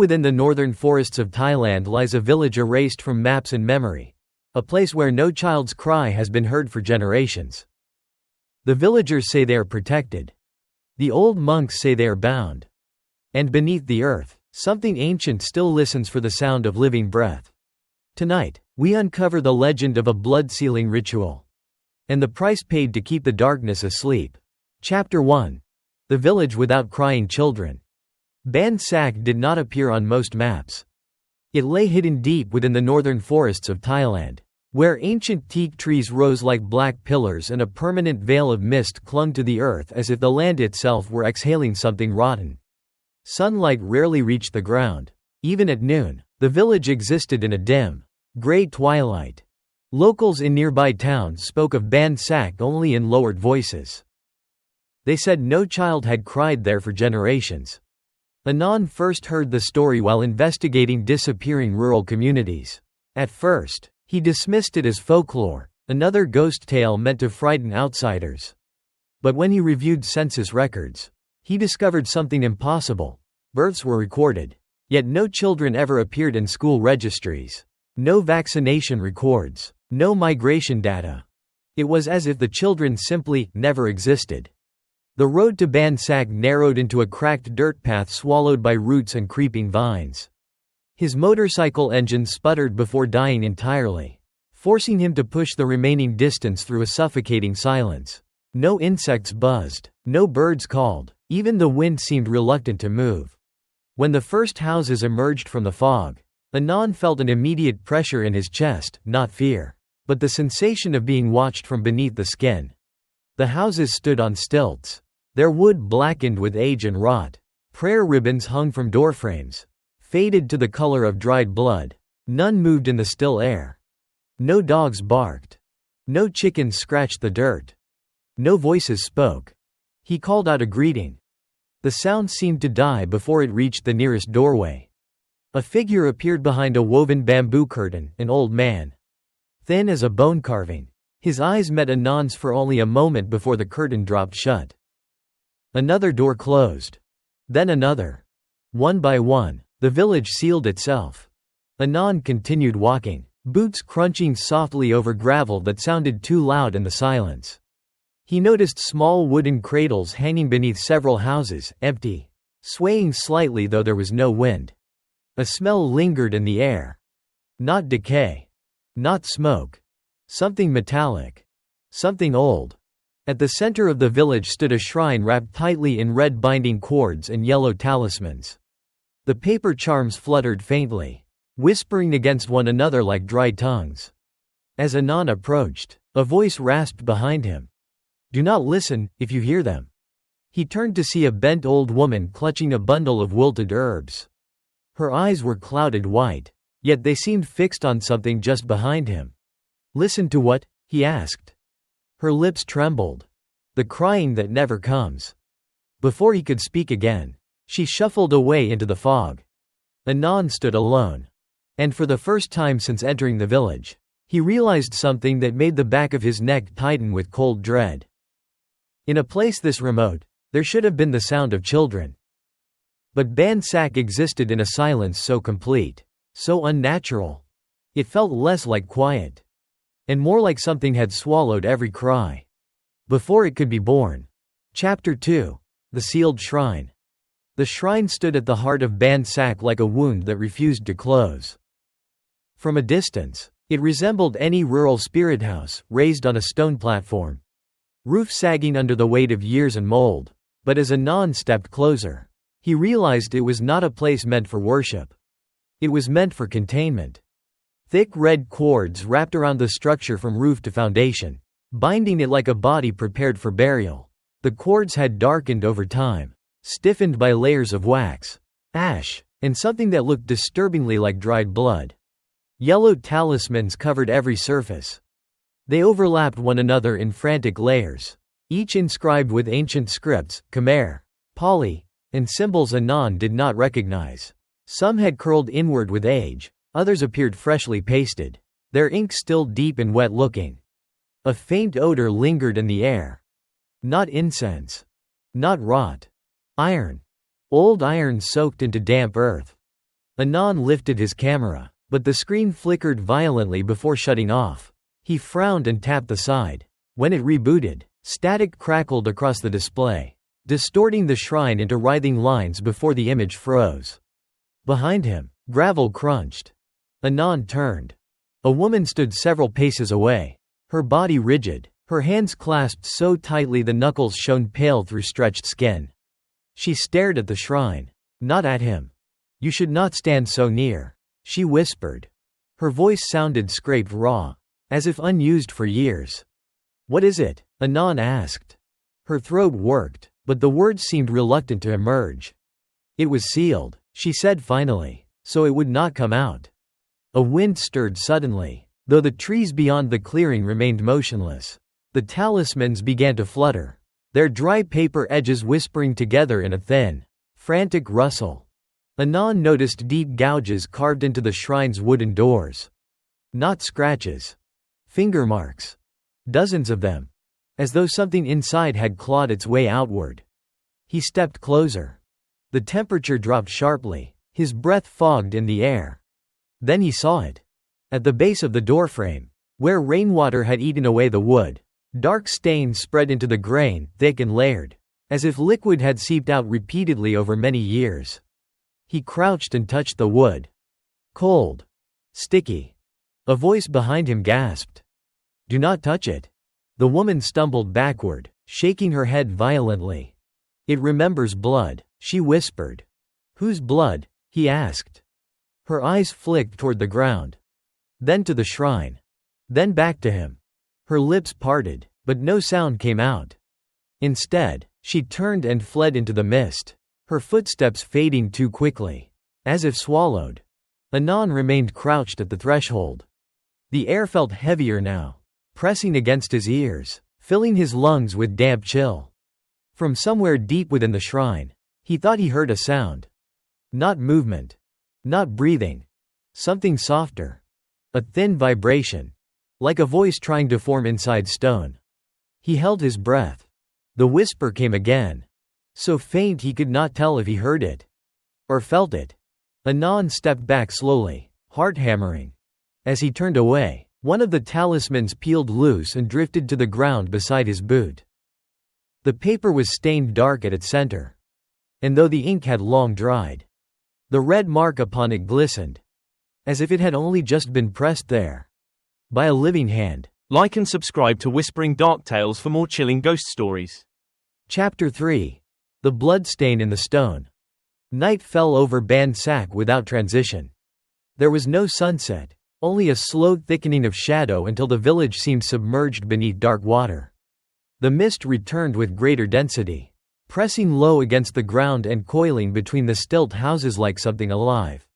within the northern forests of Thailand lies a village erased from maps and memory. A place where no child's cry has been heard for generations. The villagers say they are protected. The old monks say they are bound. And beneath the earth, something ancient still listens for the sound of living breath. Tonight, we uncover the legend of a blood-sealing ritual. And the price paid to keep the darkness asleep. Chapter 1. The Village Without Crying Children. Ban Sak did not appear on most maps. It lay hidden deep within the northern forests of Thailand, where ancient teak trees rose like black pillars and a permanent veil of mist clung to the earth as if the land itself were exhaling something rotten. Sunlight rarely reached the ground. Even at noon, the village existed in a dim, gray twilight. Locals in nearby towns spoke of Ban Sak only in lowered voices. They said no child had cried there for generations. Anon first heard the story while investigating disappearing rural communities. At first, he dismissed it as folklore, another ghost tale meant to frighten outsiders. But when he reviewed census records, he discovered something impossible. Births were recorded, yet no children ever appeared in school registries. No vaccination records, no migration data. It was as if the children simply never existed. The road to Ban Sak narrowed into a cracked dirt path swallowed by roots and creeping vines. His motorcycle engine sputtered before dying entirely, forcing him to push the remaining distance through a suffocating silence. No insects buzzed, no birds called, even the wind seemed reluctant to move. When the first houses emerged from the fog, Anon felt an immediate pressure in his chest, not fear, but the sensation of being watched from beneath the skin. The houses stood on stilts, their wood blackened with age and rot. Prayer ribbons hung from doorframes, faded to the color of dried blood. None moved in the still air. No dogs barked. No chickens scratched the dirt. No voices spoke. He called out a greeting. The sound seemed to die before it reached the nearest doorway. A figure appeared behind a woven bamboo curtain, an old man, thin as a bone carving. His eyes met Anon's for only a moment before the curtain dropped shut. Another door closed. Then another. One by one, the village sealed itself. Anon continued walking, boots crunching softly over gravel that sounded too loud in the silence. He noticed small wooden cradles hanging beneath several houses, empty, swaying slightly though there was no wind. A smell lingered in the air. Not decay. Not smoke. Something metallic. Something old. At the center of the village stood a shrine wrapped tightly in red binding cords and yellow talismans. The paper charms fluttered faintly, whispering against one another like dry tongues. As Anon approached, a voice rasped behind him. "Do not listen, if you hear them." He turned to see a bent old woman clutching a bundle of wilted herbs. Her eyes were clouded white, yet they seemed fixed on something just behind him. "Listen to what?" he asked. Her lips trembled. "The crying that never comes." Before he could speak again, she shuffled away into the fog. Anon stood alone. And for the first time since entering the village, he realized something that made the back of his neck tighten with cold dread. In a place this remote, there should have been the sound of children. But Ban Sak existed in a silence so complete, so unnatural. It felt less like quiet, and more like something had swallowed every cry before it could be born. Chapter 2. The Sealed Shrine. The shrine stood at the heart of Ban Sak like a wound that refused to close. From a distance, it resembled any rural spirit house, raised on a stone platform, roof sagging under the weight of years and mold. But as Anon stepped closer, he realized it was not a place meant for worship. It was meant for containment. Thick red cords wrapped around the structure from roof to foundation, binding it like a body prepared for burial. The cords had darkened over time, stiffened by layers of wax, ash, and something that looked disturbingly like dried blood. Yellow talismans covered every surface. They overlapped one another in frantic layers, each inscribed with ancient scripts, Khmer, Pali, and symbols Anon did not recognize. Some had curled inward with age, others appeared freshly pasted, their ink still deep and wet-looking. A faint odor lingered in the air. Not incense. Not rot. Iron. Old iron soaked into damp earth. Anon lifted his camera, but the screen flickered violently before shutting off. He frowned and tapped the side. When it rebooted, static crackled across the display, distorting the shrine into writhing lines before the image froze. Behind him, gravel crunched. Anon turned. A woman stood several paces away, her body rigid, her hands clasped so tightly the knuckles shone pale through stretched skin. She stared at the shrine, not at him. "You should not stand so near," she whispered. Her voice sounded scraped raw, as if unused for years. "What is it?" Anon asked. Her throat worked, but the words seemed reluctant to emerge. "It was sealed," she said finally, "so it would not come out." A wind stirred suddenly, though the trees beyond the clearing remained motionless. The talismans began to flutter, their dry paper edges whispering together in a thin, frantic rustle. Anon noticed deep gouges carved into the shrine's wooden doors. Not scratches. Finger marks. Dozens of them. As though something inside had clawed its way outward. He stepped closer. The temperature dropped sharply, his breath fogged in the air. Then he saw it. At the base of the doorframe, where rainwater had eaten away the wood, dark stains spread into the grain, thick and layered, as if liquid had seeped out repeatedly over many years. He crouched and touched the wood. Cold. Sticky. A voice behind him gasped. "Do not touch it." The woman stumbled backward, shaking her head violently. "It remembers blood," she whispered. "Whose blood?" he asked. Her eyes flicked toward the ground. Then to the shrine. Then back to him. Her lips parted, but no sound came out. Instead, she turned and fled into the mist, her footsteps fading too quickly, as if swallowed. Anon remained crouched at the threshold. The air felt heavier now, pressing against his ears, filling his lungs with damp chill. From somewhere deep within the shrine, he thought he heard a sound. Not movement. Not breathing. Something softer. A thin vibration. Like a voice trying to form inside stone. He held his breath. The whisper came again. So faint he could not tell if he heard it. Or felt it. Anon stepped back slowly, heart hammering. As he turned away, one of the talismans peeled loose and drifted to the ground beside his boot. The paper was stained dark at its center. And though the ink had long dried, the red mark upon it glistened, as if it had only just been pressed there by a living hand. Like and subscribe to Whispering Dark Tales for more chilling ghost stories. Chapter 3. The Bloodstain in the Stone. Night fell over Ban Sak without transition. There was no sunset, only a slow thickening of shadow until the village seemed submerged beneath dark water. The mist returned with greater density, pressing low against the ground and coiling between the stilt houses like something alive.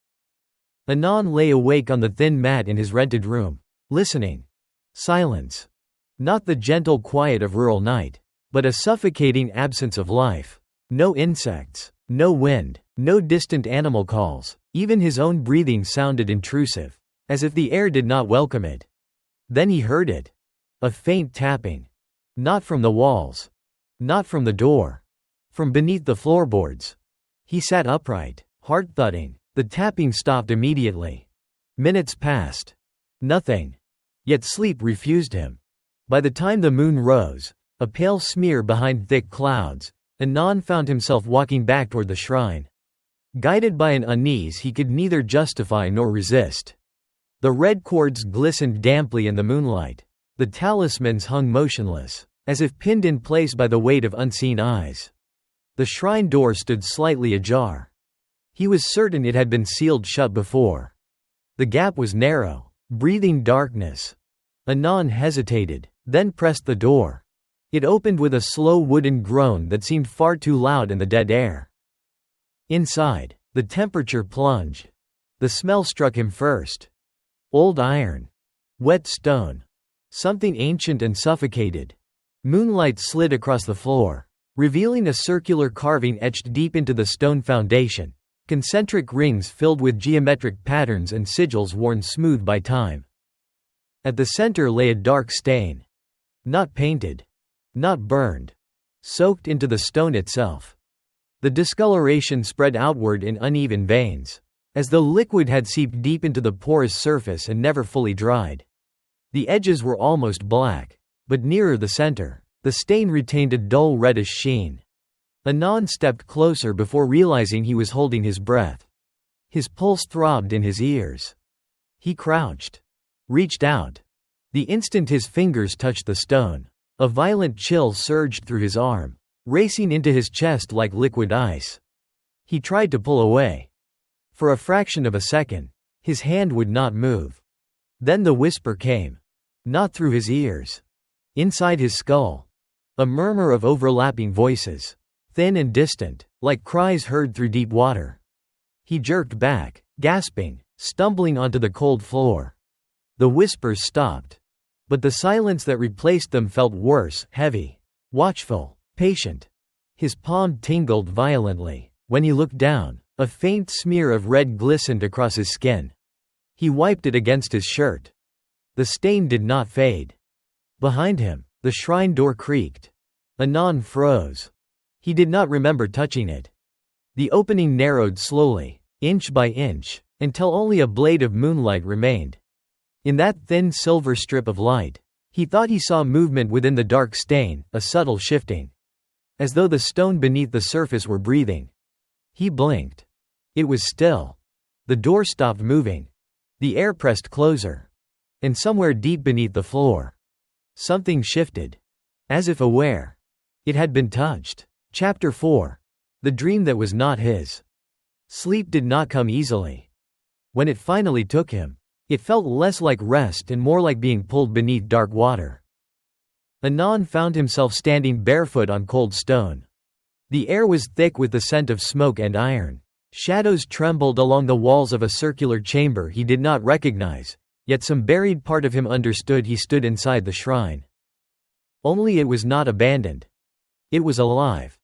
Anon lay awake on the thin mat in his rented room, listening. Silence. Not the gentle quiet of rural night, but a suffocating absence of life. No insects, no wind, no distant animal calls. Even his own breathing sounded intrusive, as if the air did not welcome it. Then he heard it. A faint tapping. Not from the walls. Not from the door. From beneath the floorboards. He sat upright, heart thudding. The tapping stopped immediately. Minutes passed. Nothing. Yet sleep refused him. By the time the moon rose, a pale smear behind thick clouds, Anon found himself walking back toward the shrine. Guided by an unease he could neither justify nor resist. The red cords glistened damply in the moonlight. The talismans hung motionless, as if pinned in place by the weight of unseen eyes. The shrine door stood slightly ajar. He was certain it had been sealed shut before. The gap was narrow, breathing darkness. Anon hesitated, then pressed the door. It opened with a slow wooden groan that seemed far too loud in the dead air. Inside, the temperature plunged. The smell struck him first. Old iron. Wet stone. Something ancient and suffocated. Moonlight slid across the floor, revealing a circular carving etched deep into the stone foundation, concentric rings filled with geometric patterns and sigils worn smooth by time. At the center lay a dark stain. Not painted. Not burned. Soaked into the stone itself. The discoloration spread outward in uneven veins, as though liquid had seeped deep into the porous surface and never fully dried. The edges were almost black, but nearer the center, the stain retained a dull reddish sheen. Anand stepped closer before realizing he was holding his breath. His pulse throbbed in his ears. He crouched, reached out. The instant his fingers touched the stone, a violent chill surged through his arm, racing into his chest like liquid ice. He tried to pull away. For a fraction of a second, his hand would not move. Then the whisper came. Not through his ears. Inside his skull. A murmur of overlapping voices. Thin and distant, like cries heard through deep water. He jerked back, gasping, stumbling onto the cold floor. The whispers stopped. But the silence that replaced them felt worse, heavy, watchful, patient. His palm tingled violently. When he looked down, a faint smear of red glistened across his skin. He wiped it against his shirt. The stain did not fade. Behind him, the shrine door creaked. Anand froze. He did not remember touching it. The opening narrowed slowly, inch by inch, until only a blade of moonlight remained. In that thin silver strip of light, he thought he saw movement within the dark stain, a subtle shifting. As though the stone beneath the surface were breathing. He blinked. It was still. The door stopped moving. The air pressed closer. And somewhere deep beneath the floor, something shifted. As if aware. It had been touched. Chapter 4. The dream that was not his. Sleep did not come easily. When it finally took him, it felt less like rest and more like being pulled beneath dark water. Anand found himself standing barefoot on cold stone. The air was thick with the scent of smoke and iron. Shadows trembled along the walls of a circular chamber he did not recognize, yet some buried part of him understood he stood inside the shrine. Only it was not abandoned. It was alive.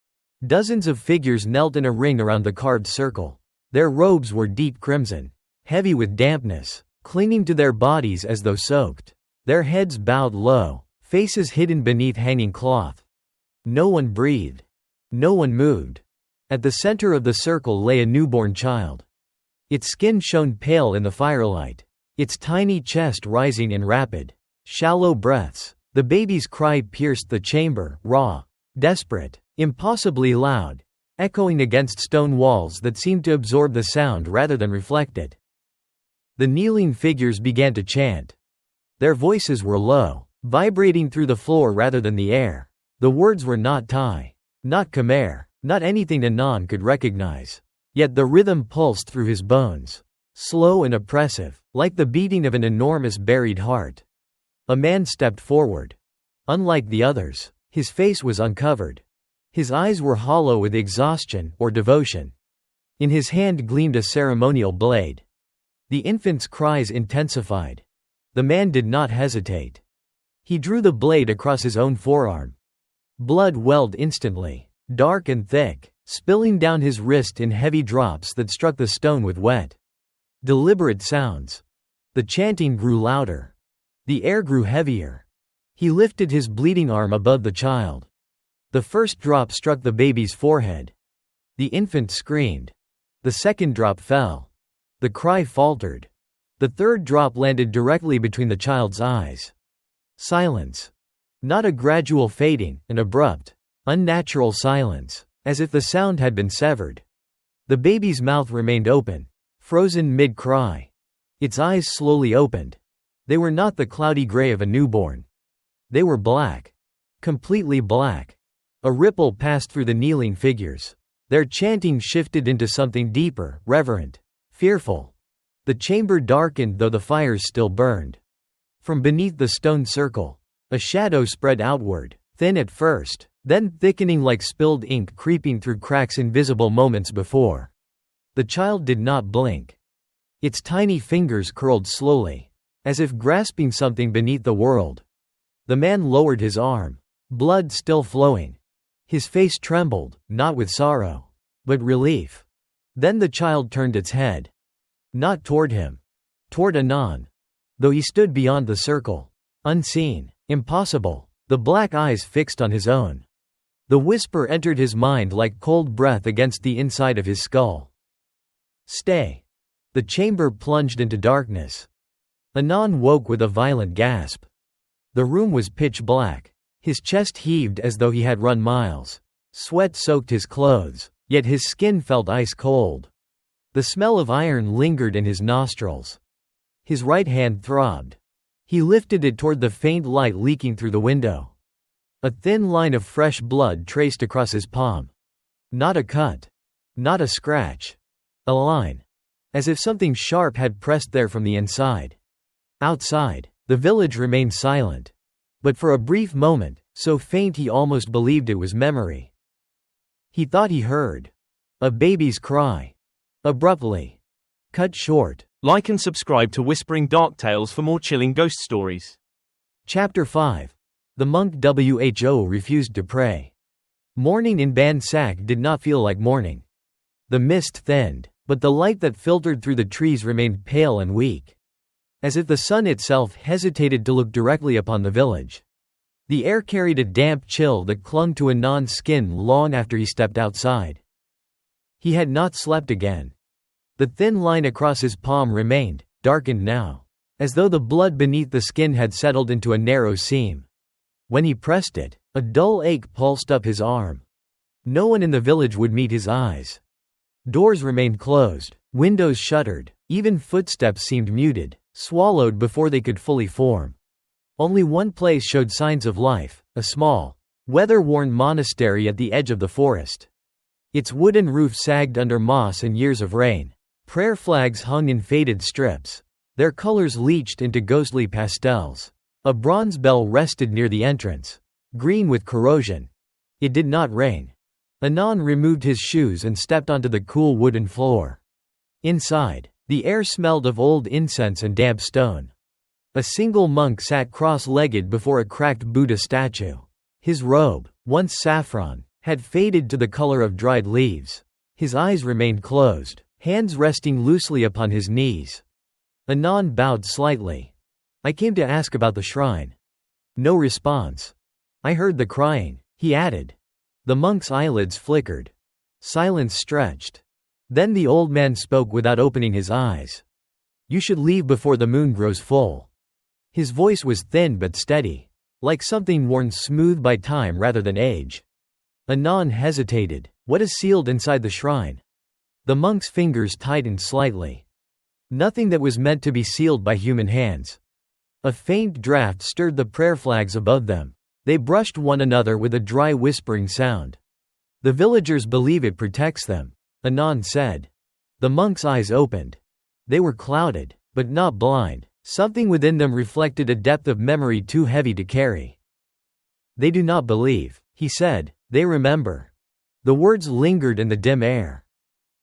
Dozens of figures knelt in a ring around the carved circle. Their robes were deep crimson, heavy with dampness, clinging to their bodies as though soaked. Their heads bowed low, faces hidden beneath hanging cloth. No one breathed. No one moved. At the center of the circle lay a newborn child. Its skin shone pale in the firelight, its tiny chest rising in rapid, shallow breaths. The baby's cry pierced the chamber, raw, desperate, impossibly loud, echoing against stone walls that seemed to absorb the sound rather than reflect it. The kneeling figures began to chant. Their voices were low, vibrating through the floor rather than the air. The words were not Thai, not Khmer, not anything Anand could recognize. Yet the rhythm pulsed through his bones, slow and oppressive, like the beating of an enormous buried heart. A man stepped forward. Unlike the others, his face was uncovered. His eyes were hollow with exhaustion or devotion. In his hand gleamed a ceremonial blade. The infant's cries intensified. The man did not hesitate. He drew the blade across his own forearm. Blood welled instantly, dark and thick, spilling down his wrist in heavy drops that struck the stone with wet, deliberate sounds. The chanting grew louder. The air grew heavier. He lifted his bleeding arm above the child. The first drop struck the baby's forehead. The infant screamed. The second drop fell. The cry faltered. The third drop landed directly between the child's eyes. Silence. Not a gradual fading, an abrupt, unnatural silence, as if the sound had been severed. The baby's mouth remained open, frozen mid-cry. Its eyes slowly opened. They were not the cloudy gray of a newborn. They were black. Completely black. A ripple passed through the kneeling figures. Their chanting shifted into something deeper, reverent, fearful. The chamber darkened though the fires still burned. From beneath the stone circle, a shadow spread outward, thin at first, then thickening like spilled ink creeping through cracks invisible moments before. The child did not blink. Its tiny fingers curled slowly, as if grasping something beneath the world. The man lowered his arm, blood still flowing. His face trembled, not with sorrow, but relief. Then the child turned its head. Not toward him. Toward Anand. Though he stood beyond the circle. Unseen. Impossible. The black eyes fixed on his own. The whisper entered his mind like cold breath against the inside of his skull. Stay. The chamber plunged into darkness. Anand woke with a violent gasp. The room was pitch black. His chest heaved as though he had run miles. Sweat soaked his clothes, yet his skin felt ice cold. The smell of iron lingered in his nostrils. His right hand throbbed. He lifted it toward the faint light leaking through the window. A thin line of fresh blood traced across his palm. Not a cut. Not a scratch. A line. As if something sharp had pressed there from the inside. Outside, the village remained silent. But for a brief moment, so faint he almost believed it was memory. He thought he heard a baby's cry. Abruptly. Cut short. Like and subscribe to Whispering Dark Tales for more chilling ghost stories. Chapter 5. The monk Who refused to pray. Morning in Ban Sak did not feel like morning. The mist thinned, but the light that filtered through the trees remained pale and weak. As if the sun itself hesitated to look directly upon the village. The air carried a damp chill that clung to Anand's skin long after he stepped outside. He had not slept again. The thin line across his palm remained, darkened now, as though the blood beneath the skin had settled into a narrow seam. When he pressed it, a dull ache pulsed up his arm. No one in the village would meet his eyes. Doors remained closed, windows shuttered, even footsteps seemed muted, swallowed before they could fully form. Only one place showed signs of life, a small, weather-worn monastery at the edge of the forest. Its wooden roof sagged under moss and years of rain. Prayer flags hung in faded strips, their colors leached into ghostly pastels. A bronze bell rested near the entrance, green with corrosion. It did not rain. Anand removed his shoes and stepped onto the cool wooden floor. Inside, the air smelled of old incense and damp stone. A single monk sat cross-legged before a cracked Buddha statue. His robe, once saffron, had faded to the color of dried leaves. His eyes remained closed, hands resting loosely upon his knees. Anand bowed slightly. I came to ask about the shrine. No response. I heard the crying, he added. The monk's eyelids flickered. Silence stretched. Then the old man spoke without opening his eyes. You should leave before the moon grows full. His voice was thin but steady, like something worn smooth by time rather than age. Anand hesitated. What is sealed inside the shrine? The monk's fingers tightened slightly. Nothing that was meant to be sealed by human hands. A faint draft stirred the prayer flags above them. They brushed one another with a dry whispering sound. The villagers believe it protects them, Anand said. The monk's eyes opened. They were clouded, but not blind. Something within them reflected a depth of memory too heavy to carry. They do not believe, he said. They remember. The words lingered in the dim air.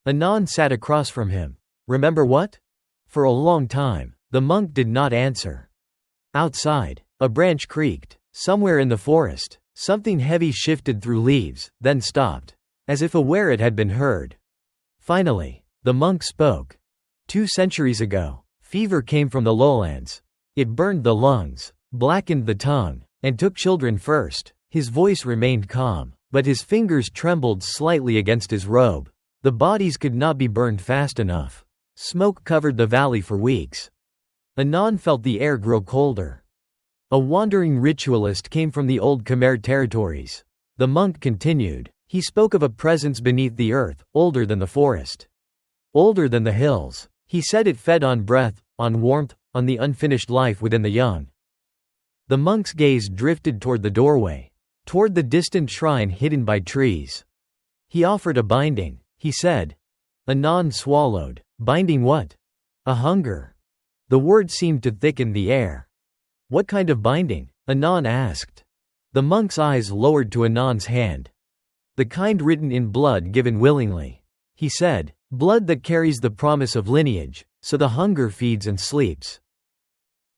Anand sat across from him. Remember what? For a long time, the monk did not answer. Outside, a branch creaked. Somewhere in the forest, something heavy shifted through leaves, then stopped, as if aware it had been heard. Finally, the monk spoke. 2 centuries ago, fever came from the lowlands. It burned the lungs, blackened the tongue, and took children first. His voice remained calm, but his fingers trembled slightly against his robe. The bodies could not be burned fast enough. Smoke covered the valley for weeks. Anand felt the air grow colder. A wandering ritualist came from the old Khmer territories. The monk continued. He spoke of a presence beneath the earth, older than the forest. Older than the hills. He said it fed on breath, on warmth, on the unfinished life within the young. The monk's gaze drifted toward the doorway, toward the distant shrine hidden by trees. He offered a binding, he said. Anand swallowed. Binding what? A hunger. The word seemed to thicken the air. What kind of binding? Anand asked. The monk's eyes lowered to Anand's hand. The kind written in blood given willingly. He said, blood that carries the promise of lineage, so the hunger feeds and sleeps.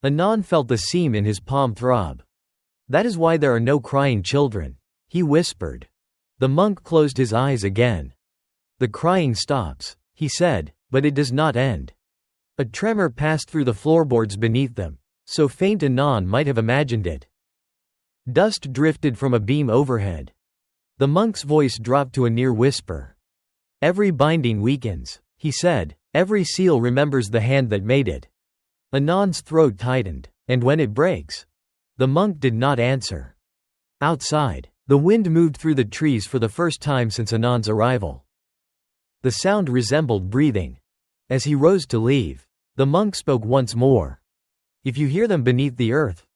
Anand felt the seam in his palm throb. That is why there are no crying children, he whispered. The monk closed his eyes again. The crying stops, he said, but it does not end. A tremor passed through the floorboards beneath them, so faint Anand might have imagined it. Dust drifted from a beam overhead. The monk's voice dropped to a near whisper. Every binding weakens, he said. Every seal remembers the hand that made it. Anand's throat tightened. And when it breaks? The monk did not answer. Outside, the wind moved through the trees for the first time since Anand's arrival. The sound resembled breathing. As he rose to leave, the monk spoke once more. If you hear them beneath the earth.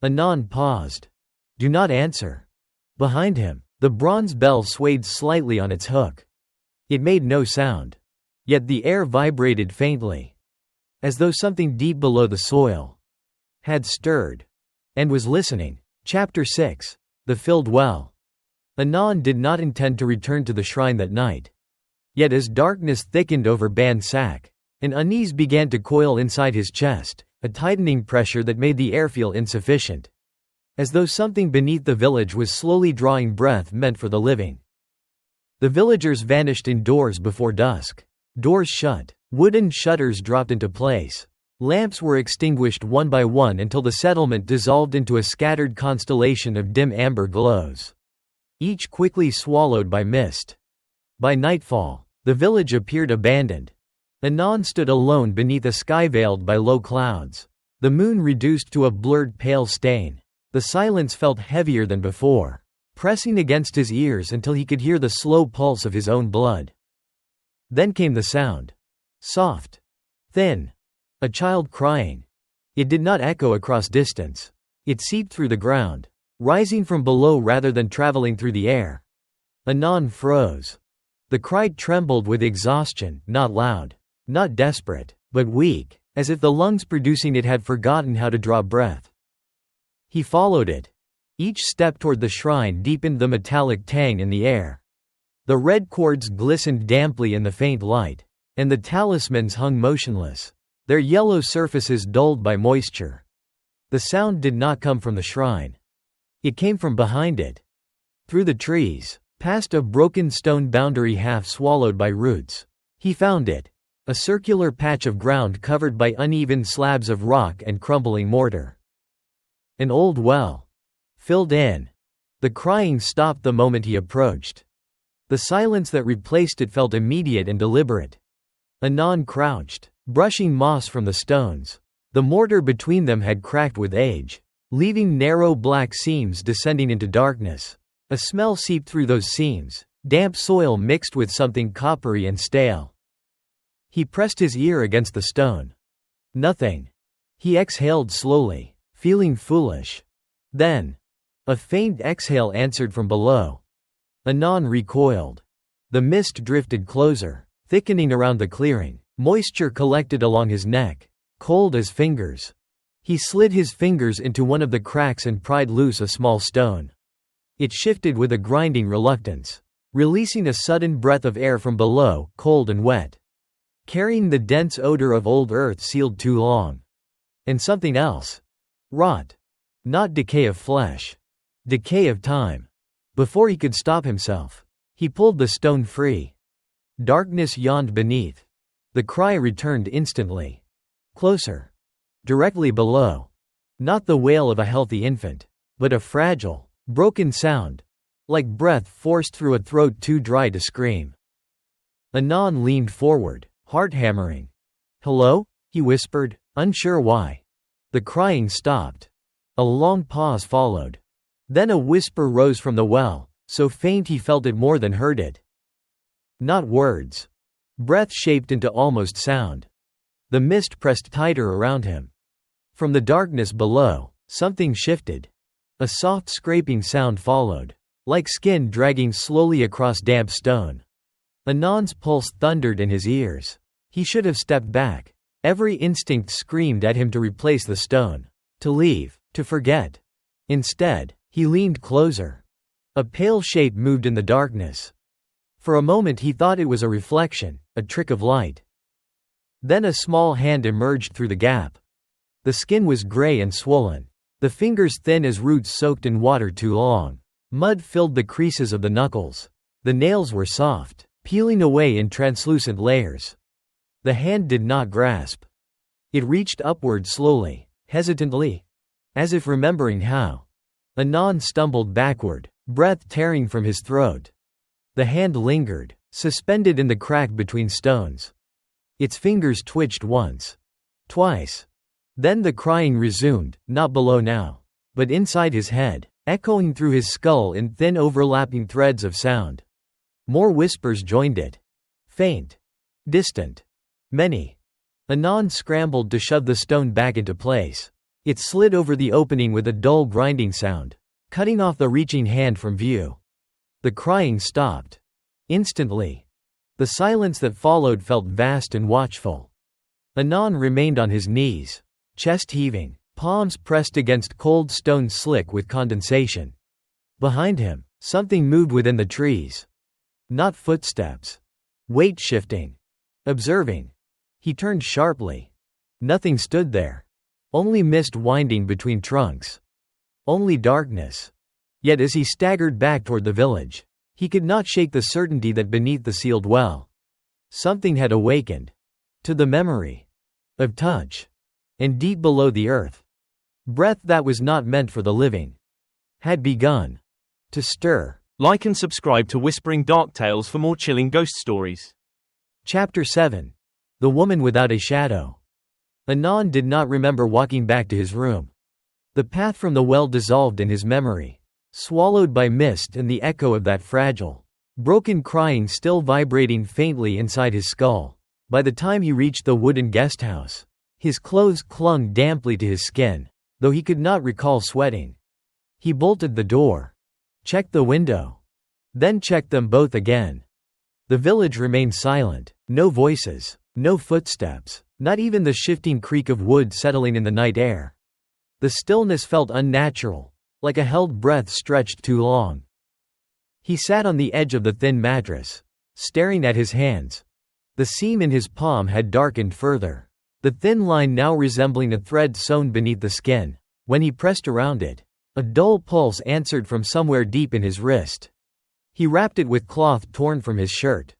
Anand paused. Do not answer. Behind him, the bronze bell swayed slightly on its hook. It made no sound. Yet the air vibrated faintly. As though something deep below the soil had stirred and was listening. Chapter 6. The Filled Well. Anand did not intend to return to the shrine that night. Yet as darkness thickened over Ban Sak, an unease began to coil inside his chest, a tightening pressure that made the air feel insufficient. As though something beneath the village was slowly drawing breath meant for the living. The villagers vanished indoors before dusk. Doors shut. Wooden shutters dropped into place. Lamps were extinguished one by one until the settlement dissolved into a scattered constellation of dim amber glows, each quickly swallowed by mist. By nightfall, the village appeared abandoned. Anand stood alone beneath a sky veiled by low clouds. The moon reduced to a blurred pale stain. The silence felt heavier than before, pressing against his ears until he could hear the slow pulse of his own blood. Then came the sound. Soft. Thin. A child crying. It did not echo across distance. It seeped through the ground, rising from below rather than traveling through the air. Anand froze. The cry trembled with exhaustion, not loud, not desperate, but weak, as if the lungs producing it had forgotten how to draw breath. He followed it. Each step toward the shrine deepened the metallic tang in the air. The red cords glistened damply in the faint light, and the talismans hung motionless, their yellow surfaces dulled by moisture. The sound did not come from the shrine. It came from behind it. Through the trees, past a broken stone boundary half swallowed by roots. He found it. A circular patch of ground covered by uneven slabs of rock and crumbling mortar. An old well. Filled in. The crying stopped the moment he approached. The silence that replaced it felt immediate and deliberate. Anand crouched, brushing moss from the stones. The mortar between them had cracked with age, leaving narrow black seams descending into darkness. A smell seeped through those seams, damp soil mixed with something coppery and stale. He pressed his ear against the stone. Nothing. He exhaled slowly, feeling foolish. Then, a faint exhale answered from below. Anand recoiled. The mist drifted closer, thickening around the clearing. Moisture collected along his neck, cold as fingers. He slid his fingers into one of the cracks and pried loose a small stone. It shifted with a grinding reluctance, releasing a sudden breath of air from below, cold and wet, carrying the dense odor of old earth sealed too long. And something else. Rot. Not decay of flesh. Decay of time. Before he could stop himself, he pulled the stone free. Darkness yawned beneath. The cry returned instantly. Closer. Directly below. Not the wail of a healthy infant, but a fragile, broken sound, like breath forced through a throat too dry to scream. Anand leaned forward, heart hammering. "Hello?" he whispered, unsure why. The crying stopped. A long pause followed. Then a whisper rose from the well, so faint he felt it more than heard it. Not words. Breath shaped into almost sound. The mist pressed tighter around him. From the darkness below, something shifted. A soft scraping sound followed, like skin dragging slowly across damp stone. Anand's pulse thundered in his ears. He should have stepped back. Every instinct screamed at him to replace the stone, to leave, to forget. Instead, he leaned closer. A pale shape moved in the darkness. For a moment he thought it was a reflection, a trick of light. Then a small hand emerged through the gap. The skin was gray and swollen, the fingers thin as roots soaked in water too long. Mud filled the creases of the knuckles. The nails were soft, peeling away in translucent layers. The hand did not grasp. It reached upward slowly, hesitantly, as if remembering how. Anand stumbled backward, breath tearing from his throat. The hand lingered, suspended in the crack between stones. Its fingers twitched once. Twice. Then the crying resumed, not below now, but inside his head, echoing through his skull in thin overlapping threads of sound. More whispers joined it. Faint. Distant. Many. Anon scrambled to shove the stone back into place. It slid over the opening with a dull grinding sound, cutting off the reaching hand from view. The crying stopped. Instantly. The silence that followed felt vast and watchful. Anon remained on his knees, chest heaving, palms pressed against cold stone slick with condensation. Behind him, something moved within the trees. Not footsteps. Weight shifting. Observing. He turned sharply. Nothing stood there. Only mist winding between trunks. Only darkness. Yet as he staggered back toward the village, he could not shake the certainty that beneath the sealed well, something had awakened. To the memory. Of touch. And deep below the earth, breath that was not meant for the living had begun to stir. Like and subscribe to Whispering Dark Tales for more chilling ghost stories. Chapter 7. The Woman Without a Shadow. Anon did not remember walking back to his room. The path from the well dissolved in his memory, swallowed by mist and the echo of that fragile, broken crying still vibrating faintly inside his skull. By the time he reached the wooden guest house, his clothes clung damply to his skin, though he could not recall sweating. He bolted the door, checked the window, then checked them both again. The village remained silent, no voices, no footsteps, not even the shifting creak of wood settling in the night air. The stillness felt unnatural, like a held breath stretched too long. He sat on the edge of the thin mattress, staring at his hands. The seam in his palm had darkened further, the thin line now resembling a thread sewn beneath the skin. When he pressed around it, a dull pulse answered from somewhere deep in his wrist. He wrapped it with cloth torn from his shirt.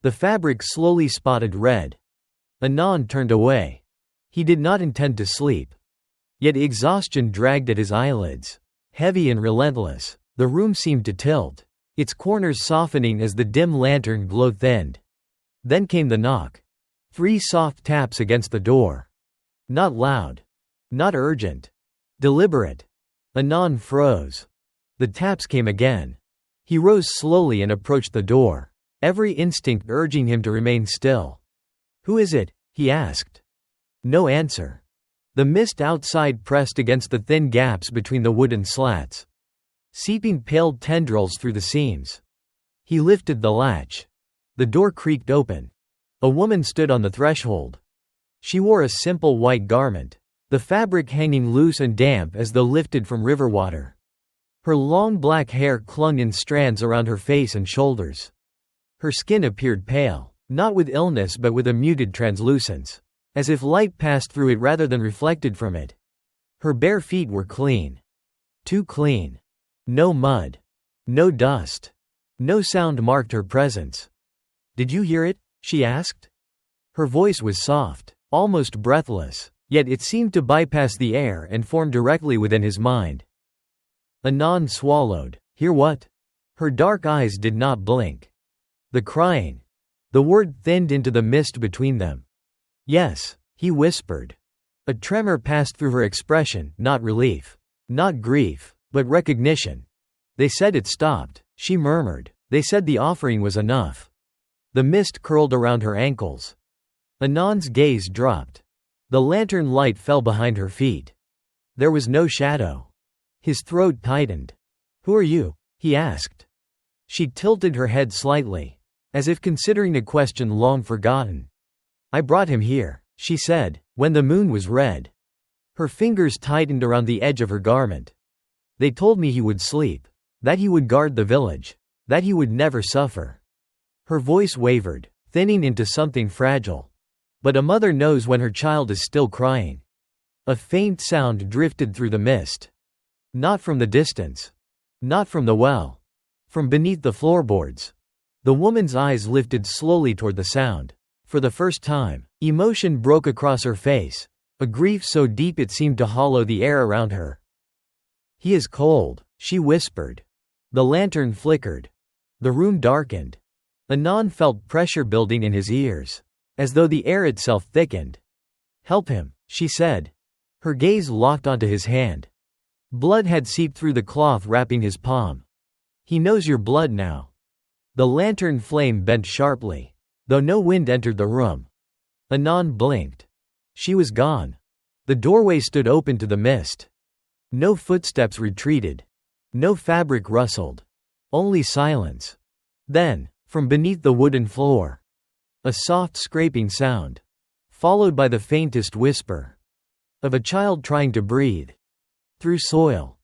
The fabric slowly spotted red. Anon turned away. He did not intend to sleep. Yet exhaustion dragged at his eyelids. Heavy and relentless, the room seemed to tilt, its corners softening as the dim lantern glow thinned. Then came the knock. 3 soft taps against the door. Not loud. Not urgent. Deliberate. Anon froze. The taps came again. He rose slowly and approached the door, every instinct urging him to remain still. "Who is it?" he asked. No answer. The mist outside pressed against the thin gaps between the wooden slats, seeping pale tendrils through the seams. He lifted the latch. The door creaked open. A woman stood on the threshold. She wore a simple white garment, the fabric hanging loose and damp as though lifted from river water. Her long black hair clung in strands around her face and shoulders. Her skin appeared pale, not with illness but with a muted translucence, as if light passed through it rather than reflected from it. Her bare feet were clean. Too clean. No mud. No dust. No sound marked her presence. "Did you hear it?" she asked. Her voice was soft, almost breathless, yet it seemed to bypass the air and form directly within his mind. Anon swallowed. "Hear what?" Her dark eyes did not blink. "The crying." The word thinned into the mist between them. "Yes," he whispered. A tremor passed through her expression, not relief, not grief, but recognition. "They said it stopped," she murmured. "They said the offering was enough." The mist curled around her ankles. Anon's gaze dropped. The lantern light fell behind her feet. There was no shadow. His throat tightened. "Who are you?" he asked. She tilted her head slightly, as if considering a question long forgotten. "I brought him here," she said, when the moon was red. Her fingers tightened around the edge of her garment. "They told me he would sleep, that he would guard the village, that he would never suffer." Her voice wavered, thinning into something fragile. But a mother knows when her child is still crying. A faint sound drifted through the mist. Not from the distance. Not from the well. From beneath the floorboards. The woman's eyes lifted slowly toward the sound. For the first time, emotion broke across her face, a grief so deep it seemed to hollow the air around her. "He is cold," she whispered. The lantern flickered. The room darkened. Anon felt pressure building in his ears, as though the air itself thickened. "Help him," she said. Her gaze locked onto his hand. Blood had seeped through the cloth wrapping his palm. "He knows your blood now." The lantern flame bent sharply, though no wind entered the room. Anon blinked. She was gone. The doorway stood open to the mist. No footsteps retreated. No fabric rustled. Only silence. Then, from beneath the wooden floor, a soft scraping sound, followed by the faintest whisper of a child trying to breathe through soil.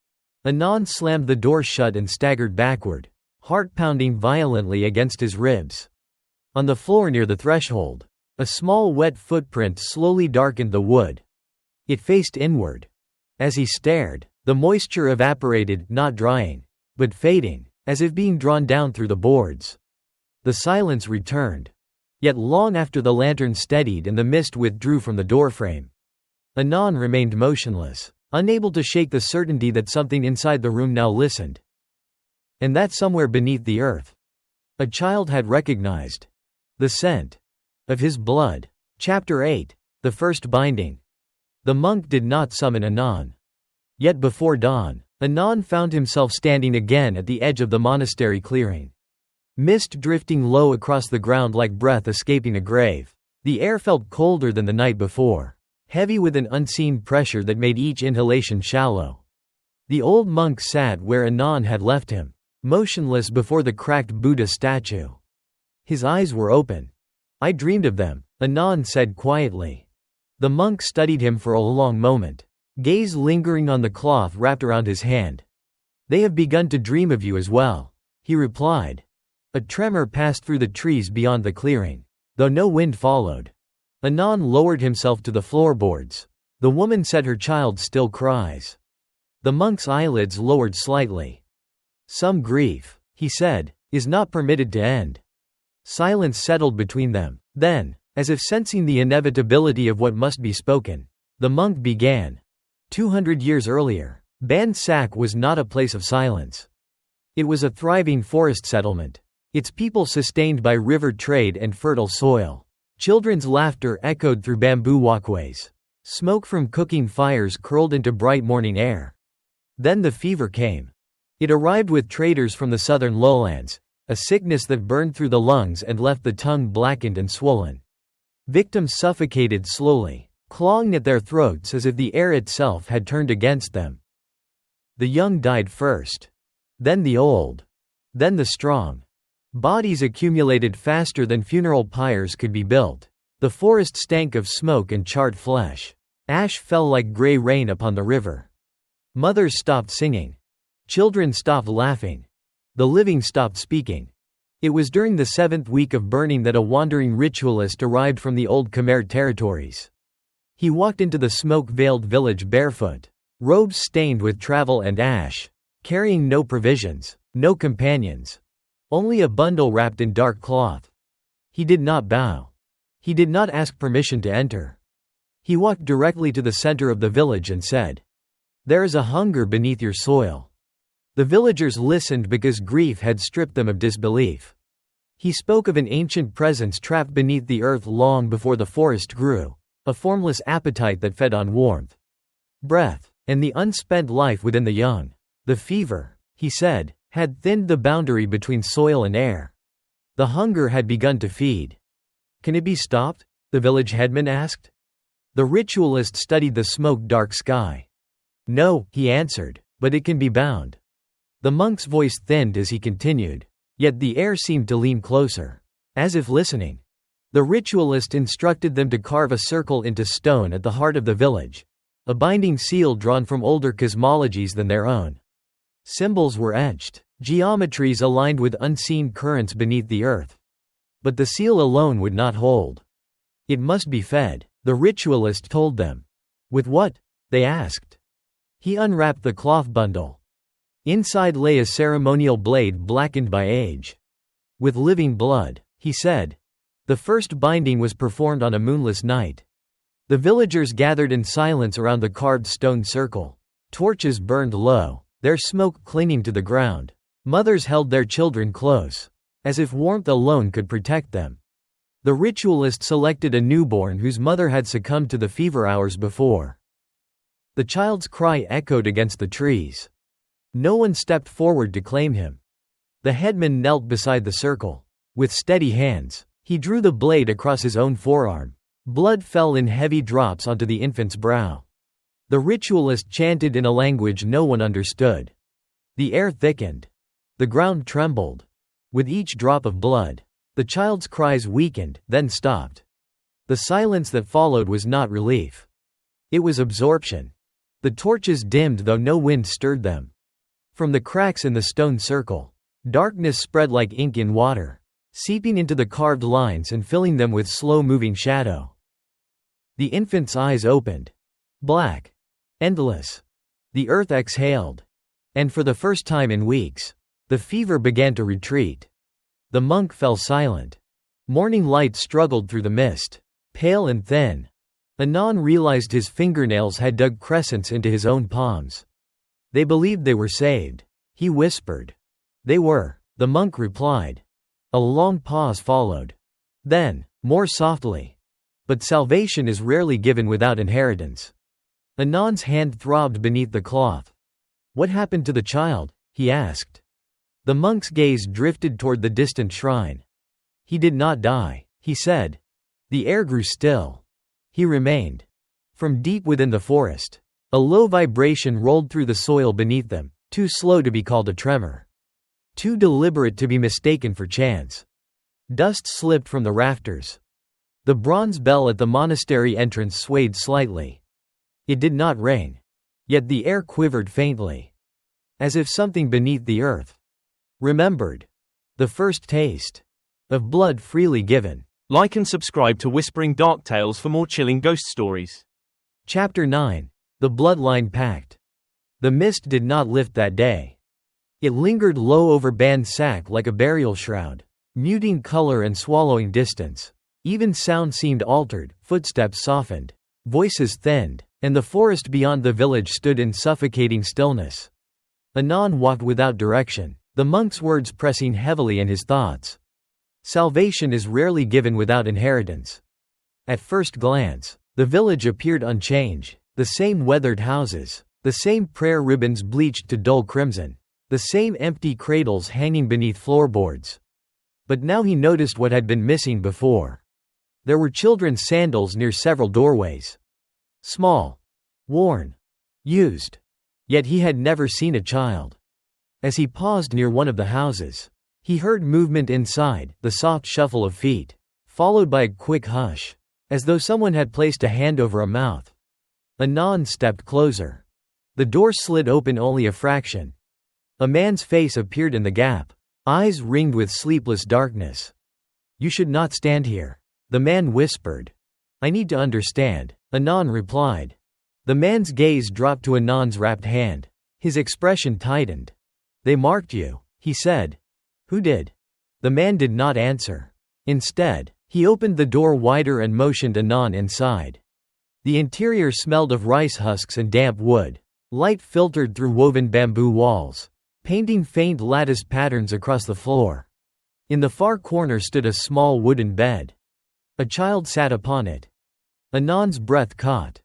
Anon slammed the door shut and staggered backward, heart pounding violently against his ribs. On the floor near the threshold, a small wet footprint slowly darkened the wood. It faced inward. As he stared, the moisture evaporated, not drying, but fading, as if being drawn down through the boards. The silence returned. Yet long after the lantern steadied and the mist withdrew from the doorframe, Anon remained motionless, unable to shake the certainty that something inside the room now listened. And that somewhere beneath the earth, a child had recognized the scent of his blood. Chapter 8. The First Binding. The monk did not summon Anon. Yet before dawn, Anon found himself standing again at the edge of the monastery clearing. Mist drifting low across the ground like breath escaping a grave. The air felt colder than the night before, heavy with an unseen pressure that made each inhalation shallow. The old monk sat where Anon had left him, motionless before the cracked Buddha statue. His eyes were open. "I dreamed of them," Anon said quietly. The monk studied him for a long moment, gaze lingering on the cloth wrapped around his hand. "They have begun to dream of you as well," he replied. A tremor passed through the trees beyond the clearing, though no wind followed. Anon lowered himself to the floorboards. The woman said her child still cries. The monk's eyelids lowered slightly. "Some grief," he said, "is not permitted to end." Silence settled between them. Then, as if sensing the inevitability of what must be spoken, the monk began. 200 years earlier, Ban Sak was not a place of silence. It was a thriving forest settlement, its people sustained by river trade and fertile soil. Children's laughter echoed through bamboo walkways. Smoke from cooking fires curled into bright morning air. Then the fever came. It arrived with traders from the southern lowlands, a sickness that burned through the lungs and left the tongue blackened and swollen. Victims suffocated slowly, clawing at their throats as if the air itself had turned against them. The young died first. Then the old. Then the strong. Bodies accumulated faster than funeral pyres could be built. The forest stank of smoke and charred flesh. Ash fell like gray rain upon the river. Mothers stopped singing. Children stopped laughing. The living stopped speaking. It was during the 7th week of burning that a wandering ritualist arrived from the old Khmer territories. He walked into the smoke-veiled village barefoot, robes stained with travel and ash, carrying no provisions, no companions. Only a bundle wrapped in dark cloth. He did not bow. He did not ask permission to enter. He walked directly to the center of the village and said, "There is a hunger beneath your soil." The villagers listened because grief had stripped them of disbelief. He spoke of an ancient presence trapped beneath the earth long before the forest grew, a formless appetite that fed on warmth, breath, and the unspent life within the young. The fever, he said, had thinned the boundary between soil and air. The hunger had begun to feed. "Can it be stopped?" the village headman asked. The ritualist studied the smoke-dark sky. "No," he answered, "but it can be bound." The monk's voice thinned as he continued, yet the air seemed to lean closer, as if listening. The ritualist instructed them to carve a circle into stone at the heart of the village, a binding seal drawn from older cosmologies than their own. Symbols were etched, geometries aligned with unseen currents beneath the earth. But the seal alone would not hold. It must be fed, the ritualist told them. "With what?" they asked. He unwrapped the cloth bundle. Inside lay a ceremonial blade blackened by age. "With living blood," he said. The first binding was performed on a moonless night. The villagers gathered in silence around the carved stone circle. Torches burned low, their smoke clinging to the ground. Mothers held their children close, as if warmth alone could protect them. The ritualist selected a newborn whose mother had succumbed to the fever hours before. The child's cry echoed against the trees. No one stepped forward to claim him. The headman knelt beside the circle. With steady hands, he drew the blade across his own forearm. Blood fell in heavy drops onto the infant's brow. The ritualist chanted in a language no one understood. The air thickened. The ground trembled. With each drop of blood, the child's cries weakened, then stopped. The silence that followed was not relief. It was absorption. The torches dimmed though no wind stirred them. From the cracks in the stone circle, darkness spread like ink in water, seeping into the carved lines and filling them with slow-moving shadow. The infant's eyes opened. Black. Endless. The earth exhaled. And for the first time in weeks, the fever began to retreat. The monk fell silent. Morning light struggled through the mist, pale and thin. Anon realized his fingernails had dug crescents into his own palms. They believed they were saved. He whispered. They were, the monk replied. A long pause followed. Then, more softly. But salvation is rarely given without inheritance. Anon's hand throbbed beneath the cloth. What happened to the child? He asked. The monk's gaze drifted toward the distant shrine. He did not die, he said. The air grew still. He remained. From deep within the forest, a low vibration rolled through the soil beneath them, too slow to be called a tremor. Too deliberate to be mistaken for chance. Dust slipped from the rafters. The bronze bell at the monastery entrance swayed slightly. It did not rain. Yet the air quivered faintly. As if something beneath the earth remembered the first taste of blood freely given. Like and subscribe to Whispering Dark Tales for more chilling ghost stories. Chapter 9. The Bloodline Pact. The mist did not lift that day. It lingered low over Ban Sac like a burial shroud, muting color and swallowing distance. Even sound seemed altered, footsteps softened, voices thinned, and the forest beyond the village stood in suffocating stillness. Anon walked without direction, the monk's words pressing heavily in his thoughts. Salvation is rarely given without inheritance. At first glance, the village appeared unchanged, the same weathered houses, the same prayer ribbons bleached to dull crimson, the same empty cradles hanging beneath floorboards. But now he noticed what had been missing before. There were children's sandals near several doorways. Small. Worn. Used. Yet he had never seen a child. As he paused near one of the houses, he heard movement inside, the soft shuffle of feet, followed by a quick hush, as though someone had placed a hand over a mouth. Anon stepped closer. The door slid open only a fraction. A man's face appeared in the gap, eyes ringed with sleepless darkness. You should not stand here, the man whispered. I need to understand, Anon replied. The man's gaze dropped to Anon's wrapped hand. His expression tightened. They marked you, he said. Who did? The man did not answer. Instead, he opened the door wider and motioned Anon inside. The interior smelled of rice husks and damp wood. Light filtered through woven bamboo walls, painting faint lattice patterns across the floor. In the far corner stood a small wooden bed. A child sat upon it. Anon's breath caught.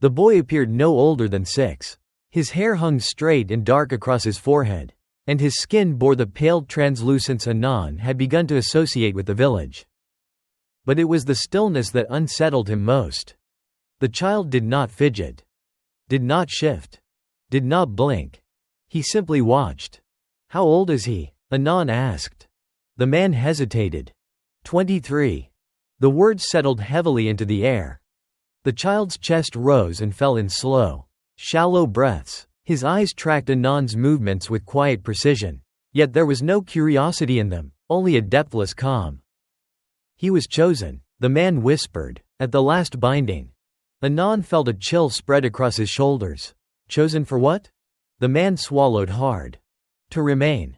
The boy appeared no older than 6. His hair hung straight and dark across his forehead, and his skin bore the pale translucence Anon had begun to associate with the village. But it was the stillness that unsettled him most. The child did not fidget, did not shift, did not blink. He simply watched. How old is he? Anon asked. The man hesitated. 23. The words settled heavily into the air. The child's chest rose and fell in slow, shallow breaths. His eyes tracked Anon's movements with quiet precision, yet there was no curiosity in them, only a depthless calm. He was chosen, the man whispered, at the last binding. Anon felt a chill spread across his shoulders. Chosen for what? The man swallowed hard. To remain.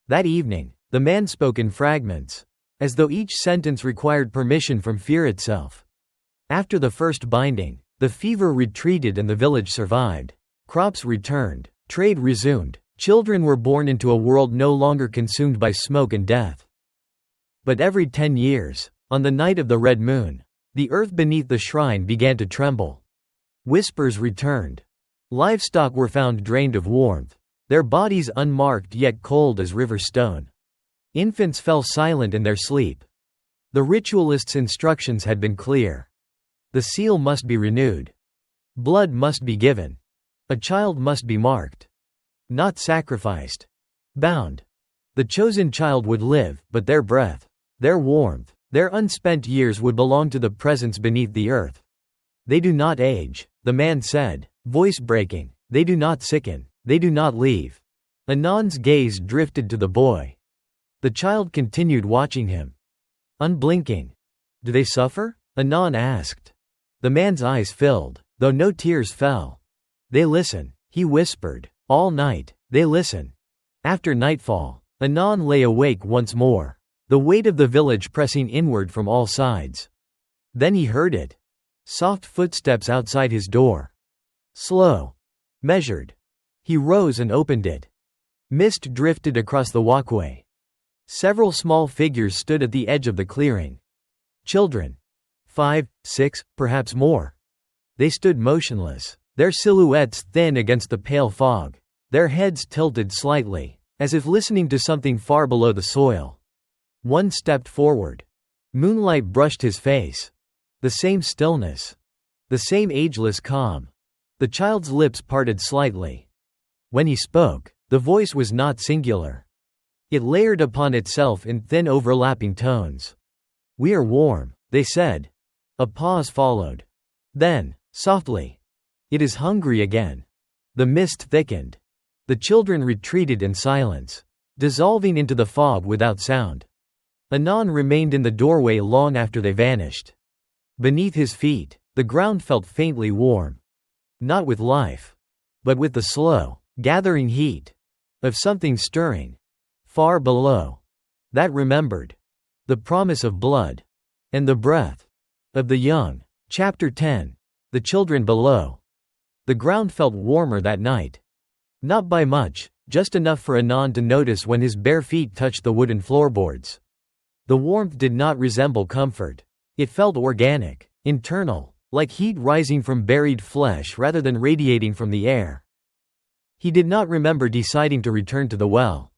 That evening, the man spoke in fragments, as though each sentence required permission from fear itself. After the first binding, the fever retreated and the village survived. Crops returned, trade resumed, children were born into a world no longer consumed by smoke and death. But every 10 years, On the night of the red moon, the earth beneath the shrine began to tremble. Whispers returned. Livestock were found drained of warmth, their bodies unmarked yet cold as river stone. Infants fell silent in their sleep. The ritualist's instructions had been clear. The seal must be renewed. Blood must be given. A child must be marked. Not sacrificed. Bound. The chosen child would live, but their breath, their warmth, their unspent years would belong to the presence beneath the earth. They do not age, the man said, voice breaking. They do not sicken. They do not leave. Anand's gaze drifted to the boy. The child continued watching him. Unblinking. Do they suffer? Anand asked. The man's eyes filled, though no tears fell. They listen, he whispered. All night, they listen. After nightfall, Anand lay awake once more, the weight of the village pressing inward from all sides. Then he heard it. Soft footsteps outside his door. Slow. Measured. He rose and opened it. Mist drifted across the walkway. Several small figures stood at the edge of the clearing. Children. 5, 6, perhaps more. They stood motionless, their silhouettes thin against the pale fog, their heads tilted slightly, as if listening to something far below the soil. One stepped forward. Moonlight brushed his face. The same stillness. The same ageless calm. The child's lips parted slightly. When he spoke, the voice was not singular. It layered upon itself in thin overlapping tones. We are warm, they said. A pause followed. Then, softly. It is hungry again. The mist thickened. The children retreated in silence, dissolving into the fog without sound. Anand remained in the doorway long after they vanished. Beneath his feet, the ground felt faintly warm. Not with life, but with the slow, gathering heat of something stirring. Far below. That remembered. The promise of blood. And the breath. Of the young. Chapter 10. The children below. The ground felt warmer that night. Not by much, just enough for Anand to notice when his bare feet touched the wooden floorboards. The warmth did not resemble comfort. It felt organic, internal, like heat rising from buried flesh rather than radiating from the air. He did not remember deciding to return to the well.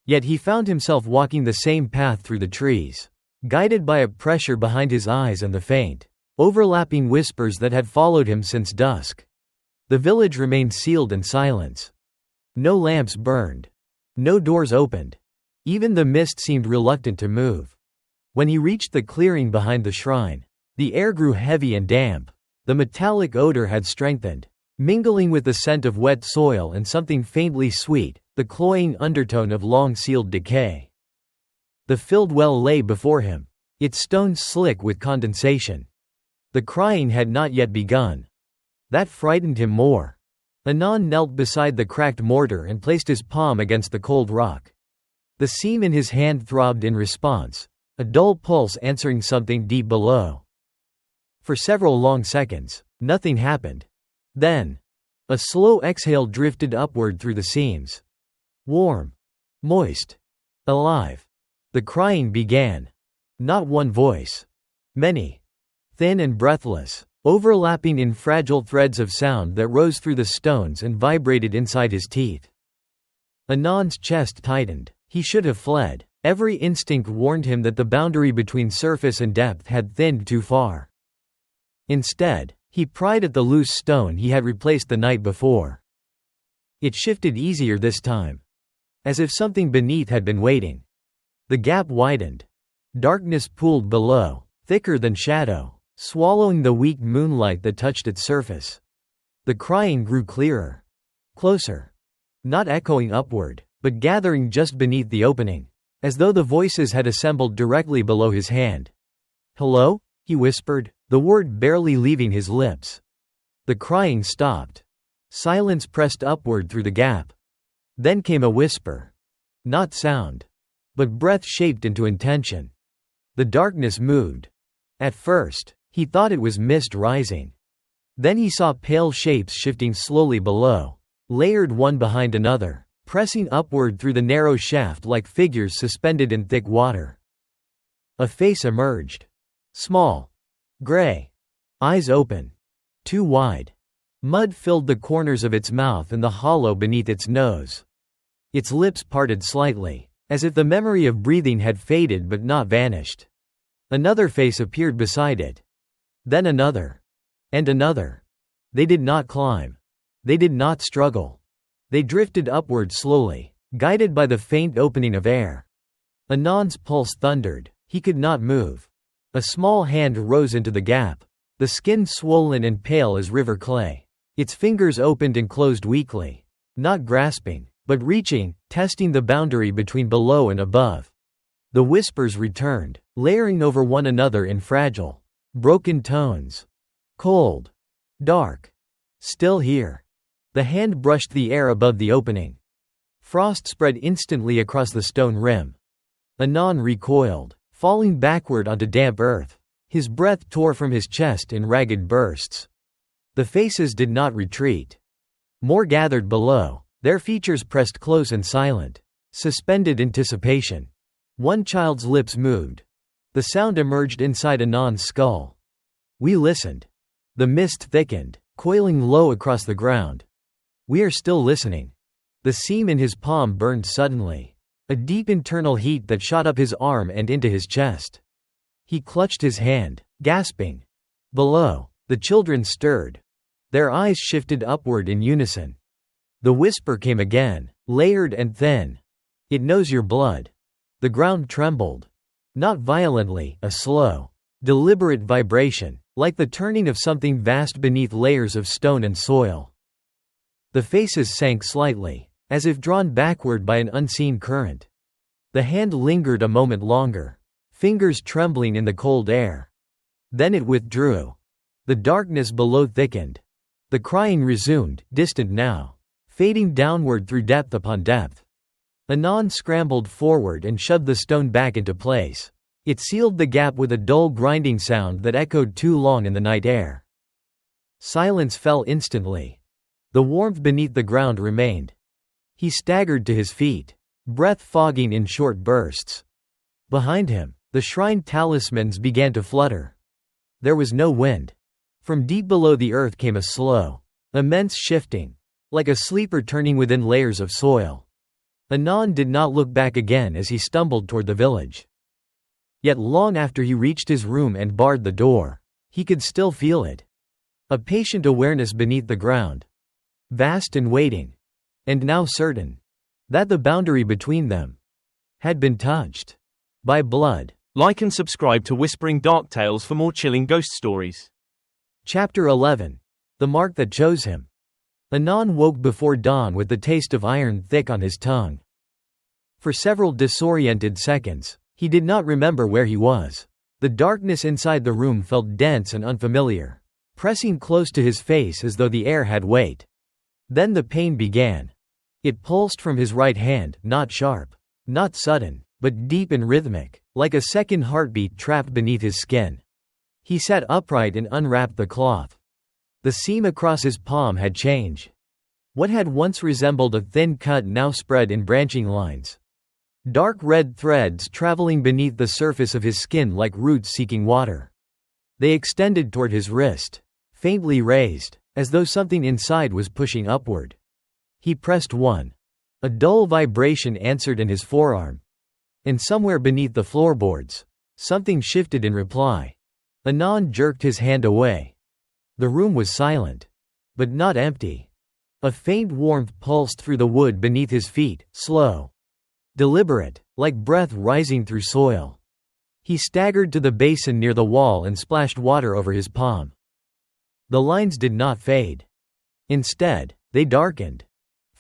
Yet he found himself walking the same path through the trees, guided by a pressure behind his eyes and the faint, overlapping whispers that had followed him since dusk. The village remained sealed in silence. No lamps burned. No doors opened. Even the mist seemed reluctant to move. When he reached the clearing behind the shrine, the air grew heavy and damp. The metallic odor had strengthened, mingling with the scent of wet soil and something faintly sweet, the cloying undertone of long-sealed decay. The filled well lay before him, its stones slick with condensation. The crying had not yet begun. That frightened him more. Anand knelt beside the cracked mortar and placed his palm against the cold rock. The seam in his hand throbbed in response, a dull pulse answering something deep below. For several long seconds, nothing happened. Then, a slow exhale drifted upward through the seams. Warm. Moist. Alive. The crying began. Not one voice. Many. Thin and breathless, overlapping in fragile threads of sound that rose through the stones and vibrated inside his teeth. Anand's chest tightened. He should have fled. Every instinct warned him that the boundary between surface and depth had thinned too far. Instead, he pried at the loose stone he had replaced the night before. It shifted easier this time, as if something beneath had been waiting. The gap widened. Darkness pooled below, thicker than shadow, swallowing the weak moonlight that touched its surface. The crying grew clearer. Closer. Not echoing upward, but gathering just beneath the opening, as though the voices had assembled directly below his hand. Hello? He whispered, the word barely leaving his lips. The crying stopped. Silence pressed upward through the gap. Then came a whisper. Not sound, but breath shaped into intention. The darkness moved. At first, he thought it was mist rising. Then he saw pale shapes shifting slowly below, layered one behind another, pressing upward through the narrow shaft like figures suspended in thick water. A face emerged, Small. Gray. Eyes open. Too wide. Mud filled the corners of its mouth and the hollow beneath its nose. Its lips parted slightly, as if the memory of breathing had faded but not vanished. Another face appeared beside it. Then another. And another. They did not climb. They did not struggle. They drifted upward slowly, guided by the faint opening of air. Anand's pulse thundered. He could not move. A small hand rose into the gap, the skin swollen and pale as river clay. Its fingers opened and closed weakly, not grasping, but reaching, testing the boundary between below and above. The whispers returned, layering over one another in fragile, broken tones. Cold. Dark. Still here. The hand brushed the air above the opening. Frost spread instantly across the stone rim. Anand recoiled, falling backward onto damp earth. His breath tore from his chest in ragged bursts. The faces did not retreat. More gathered below, their features pressed close and silent. Suspended anticipation. One child's lips moved. The sound emerged inside Anand's skull. We listened. The mist thickened, coiling low across the ground. We are still listening. The seam in his palm burned suddenly. A deep internal heat that shot up his arm and into his chest. He clutched his hand, gasping. Below, the children stirred. Their eyes shifted upward in unison. The whisper came again, layered and thin. It knows your blood. The ground trembled. Not violently, a slow, deliberate vibration, like the turning of something vast beneath layers of stone and soil. The faces sank slightly, as if drawn backward by an unseen current. The hand lingered a moment longer, fingers trembling in the cold air. Then it withdrew. The darkness below thickened. The crying resumed, distant now, fading downward through depth upon depth. Anand scrambled forward and shoved the stone back into place. It sealed the gap with a dull grinding sound that echoed too long in the night air. Silence fell instantly. The warmth beneath the ground remained. He staggered to his feet, breath fogging in short bursts. Behind him, the shrine talismans began to flutter. There was no wind. From deep below the earth came a slow, immense shifting, like a sleeper turning within layers of soil. Anand did not look back again as he stumbled toward the village. Yet long after he reached his room and barred the door, he could still feel it. A patient awareness beneath the ground. Vast and waiting. And now certain. That the boundary between them had been touched by blood. Like and subscribe to Whispering Dark Tales for more chilling ghost stories. Chapter 11. The Mark That Chose Him. Anand woke before dawn with the taste of iron thick on his tongue. For several disoriented seconds, he did not remember where he was. The darkness inside the room felt dense and unfamiliar, pressing close to his face as though the air had weight. Then the pain began. It pulsed from his right hand, not sharp, not sudden, but deep and rhythmic, like a second heartbeat trapped beneath his skin. He sat upright and unwrapped the cloth. The seam across his palm had changed. What had once resembled a thin cut now spread in branching lines. Dark red threads traveling beneath the surface of his skin like roots seeking water. They extended toward his wrist, faintly raised, as though something inside was pushing upward. He pressed one. A dull vibration answered in his forearm. And somewhere beneath the floorboards, something shifted in reply. Anand jerked his hand away. The room was silent, but not empty. A faint warmth pulsed through the wood beneath his feet, slow, deliberate, like breath rising through soil. He staggered to the basin near the wall and splashed water over his palm. The lines did not fade. Instead, they darkened.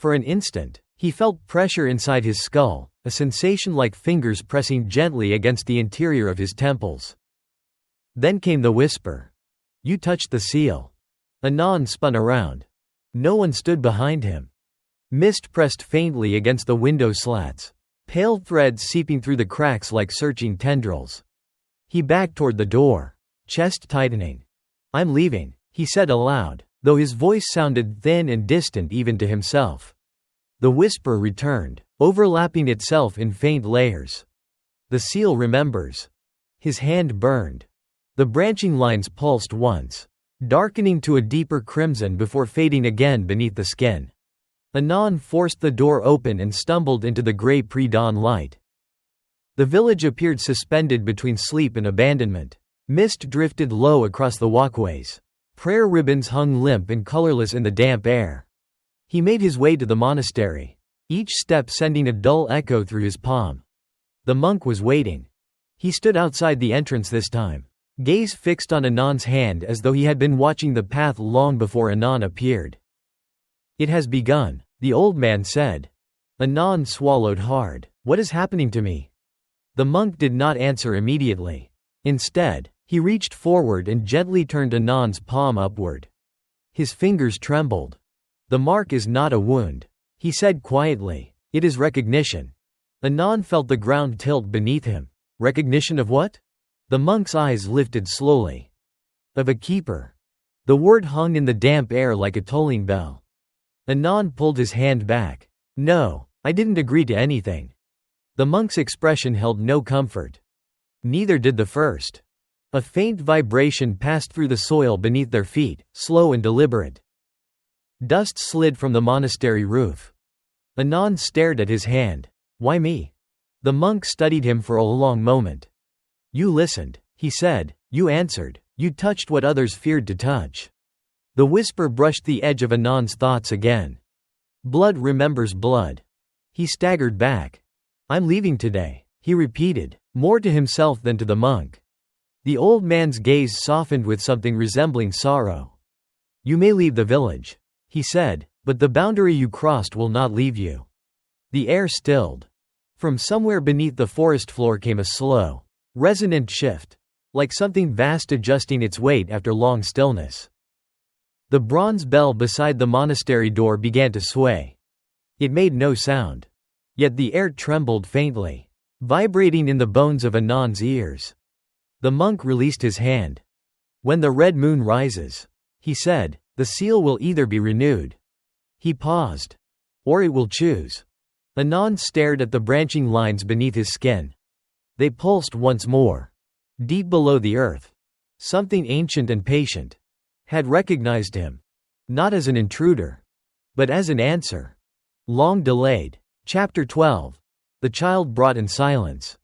For an instant, he felt pressure inside his skull, a sensation like fingers pressing gently against the interior of his temples. Then came the whisper. You touched the seal. Anand spun around. No one stood behind him. Mist pressed faintly against the window slats, pale threads seeping through the cracks like searching tendrils. He backed toward the door, chest tightening. I'm leaving, he said aloud, though his voice sounded thin and distant even to himself. The whisper returned, overlapping itself in faint layers. The seal remembers. His hand burned. The branching lines pulsed once, darkening to a deeper crimson before fading again beneath the skin. Anon forced the door open and stumbled into the gray pre-dawn light. The village appeared suspended between sleep and abandonment. Mist drifted low across the walkways. Prayer ribbons hung limp and colorless in the damp air. He made his way to the monastery, each step sending a dull echo through his palm. The monk was waiting. He stood outside the entrance this time, gaze fixed on Anon's hand as though he had been watching the path long before Anon appeared. "It has begun," the old man said. Anon swallowed hard. "What is happening to me?" The monk did not answer immediately. Instead, he reached forward and gently turned Anon's palm upward. His fingers trembled. "The mark is not a wound," he said quietly. "It is recognition." Anon felt the ground tilt beneath him. Recognition of what? The monk's eyes lifted slowly. Of a keeper. The word hung in the damp air like a tolling bell. Anon pulled his hand back. "No, I didn't agree to anything." The monk's expression held no comfort. Neither did the first. A faint vibration passed through the soil beneath their feet, slow and deliberate. Dust slid from the monastery roof. Anon stared at his hand. "Why me?" The monk studied him for a long moment. "You listened," he said. "You answered. You touched what others feared to touch." The whisper brushed the edge of Anon's thoughts again. "Blood remembers blood." He staggered back. "I'm leaving today," he repeated, more to himself than to the monk. The old man's gaze softened with something resembling sorrow. "You may leave the village," he said, "but the boundary you crossed will not leave you." The air stilled. From somewhere beneath the forest floor came a slow, resonant shift, like something vast adjusting its weight after long stillness. The bronze bell beside the monastery door began to sway. It made no sound. Yet the air trembled faintly, vibrating in the bones of Anon's ears. The monk released his hand. "When the red moon rises," he said, "the seal will either be renewed." He paused. "Or it will choose." Anon stared at the branching lines beneath his skin. They pulsed once more. Deep below the earth, something ancient and patient had recognized him. Not as an intruder, but as an answer. Long delayed. Chapter 12. The child brought in silence.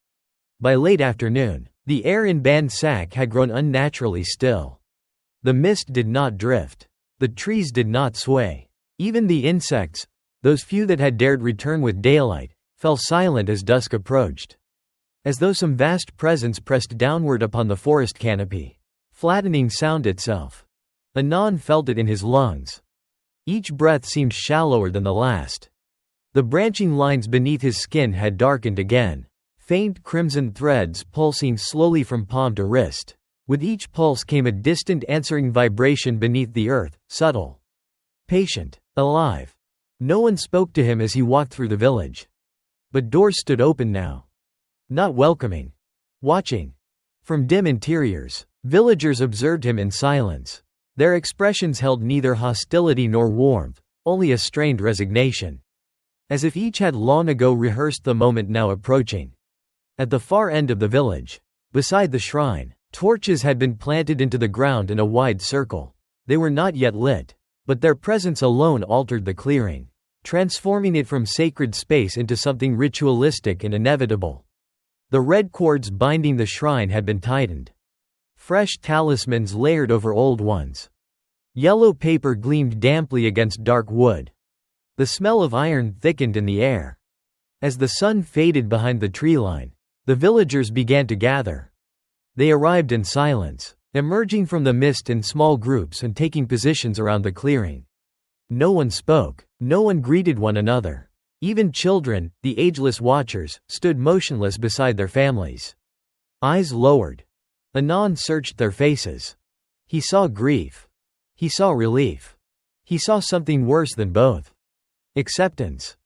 By late afternoon, the air in Ban Sak had grown unnaturally still. The mist did not drift. The trees did not sway. Even the insects, those few that had dared return with daylight, fell silent as dusk approached. As though some vast presence pressed downward upon the forest canopy, flattening sound itself. Anon felt it in his lungs. Each breath seemed shallower than the last. The branching lines beneath his skin had darkened again, faint crimson threads pulsing slowly from palm to wrist. With each pulse came a distant answering vibration beneath the earth, subtle, patient, alive. No one spoke to him as he walked through the village. But doors stood open now. Not welcoming. Watching. From dim interiors, villagers observed him in silence. Their expressions held neither hostility nor warmth, only a strained resignation. As if each had long ago rehearsed the moment now approaching. At the far end of the village, beside the shrine, torches had been planted into the ground in a wide circle. They were not yet lit, but their presence alone altered the clearing, transforming it from sacred space into something ritualistic and inevitable. The red cords binding the shrine had been tightened. Fresh talismans layered over old ones. Yellow paper gleamed damply against dark wood. The smell of iron thickened in the air. As the sun faded behind the tree line, the villagers began to gather. They arrived in silence, emerging from the mist in small groups and taking positions around the clearing. No one spoke, no one greeted one another. Even children, the ageless watchers, stood motionless beside their families. Eyes lowered. Anon searched their faces. He saw grief. He saw relief. He saw something worse than both. Acceptance.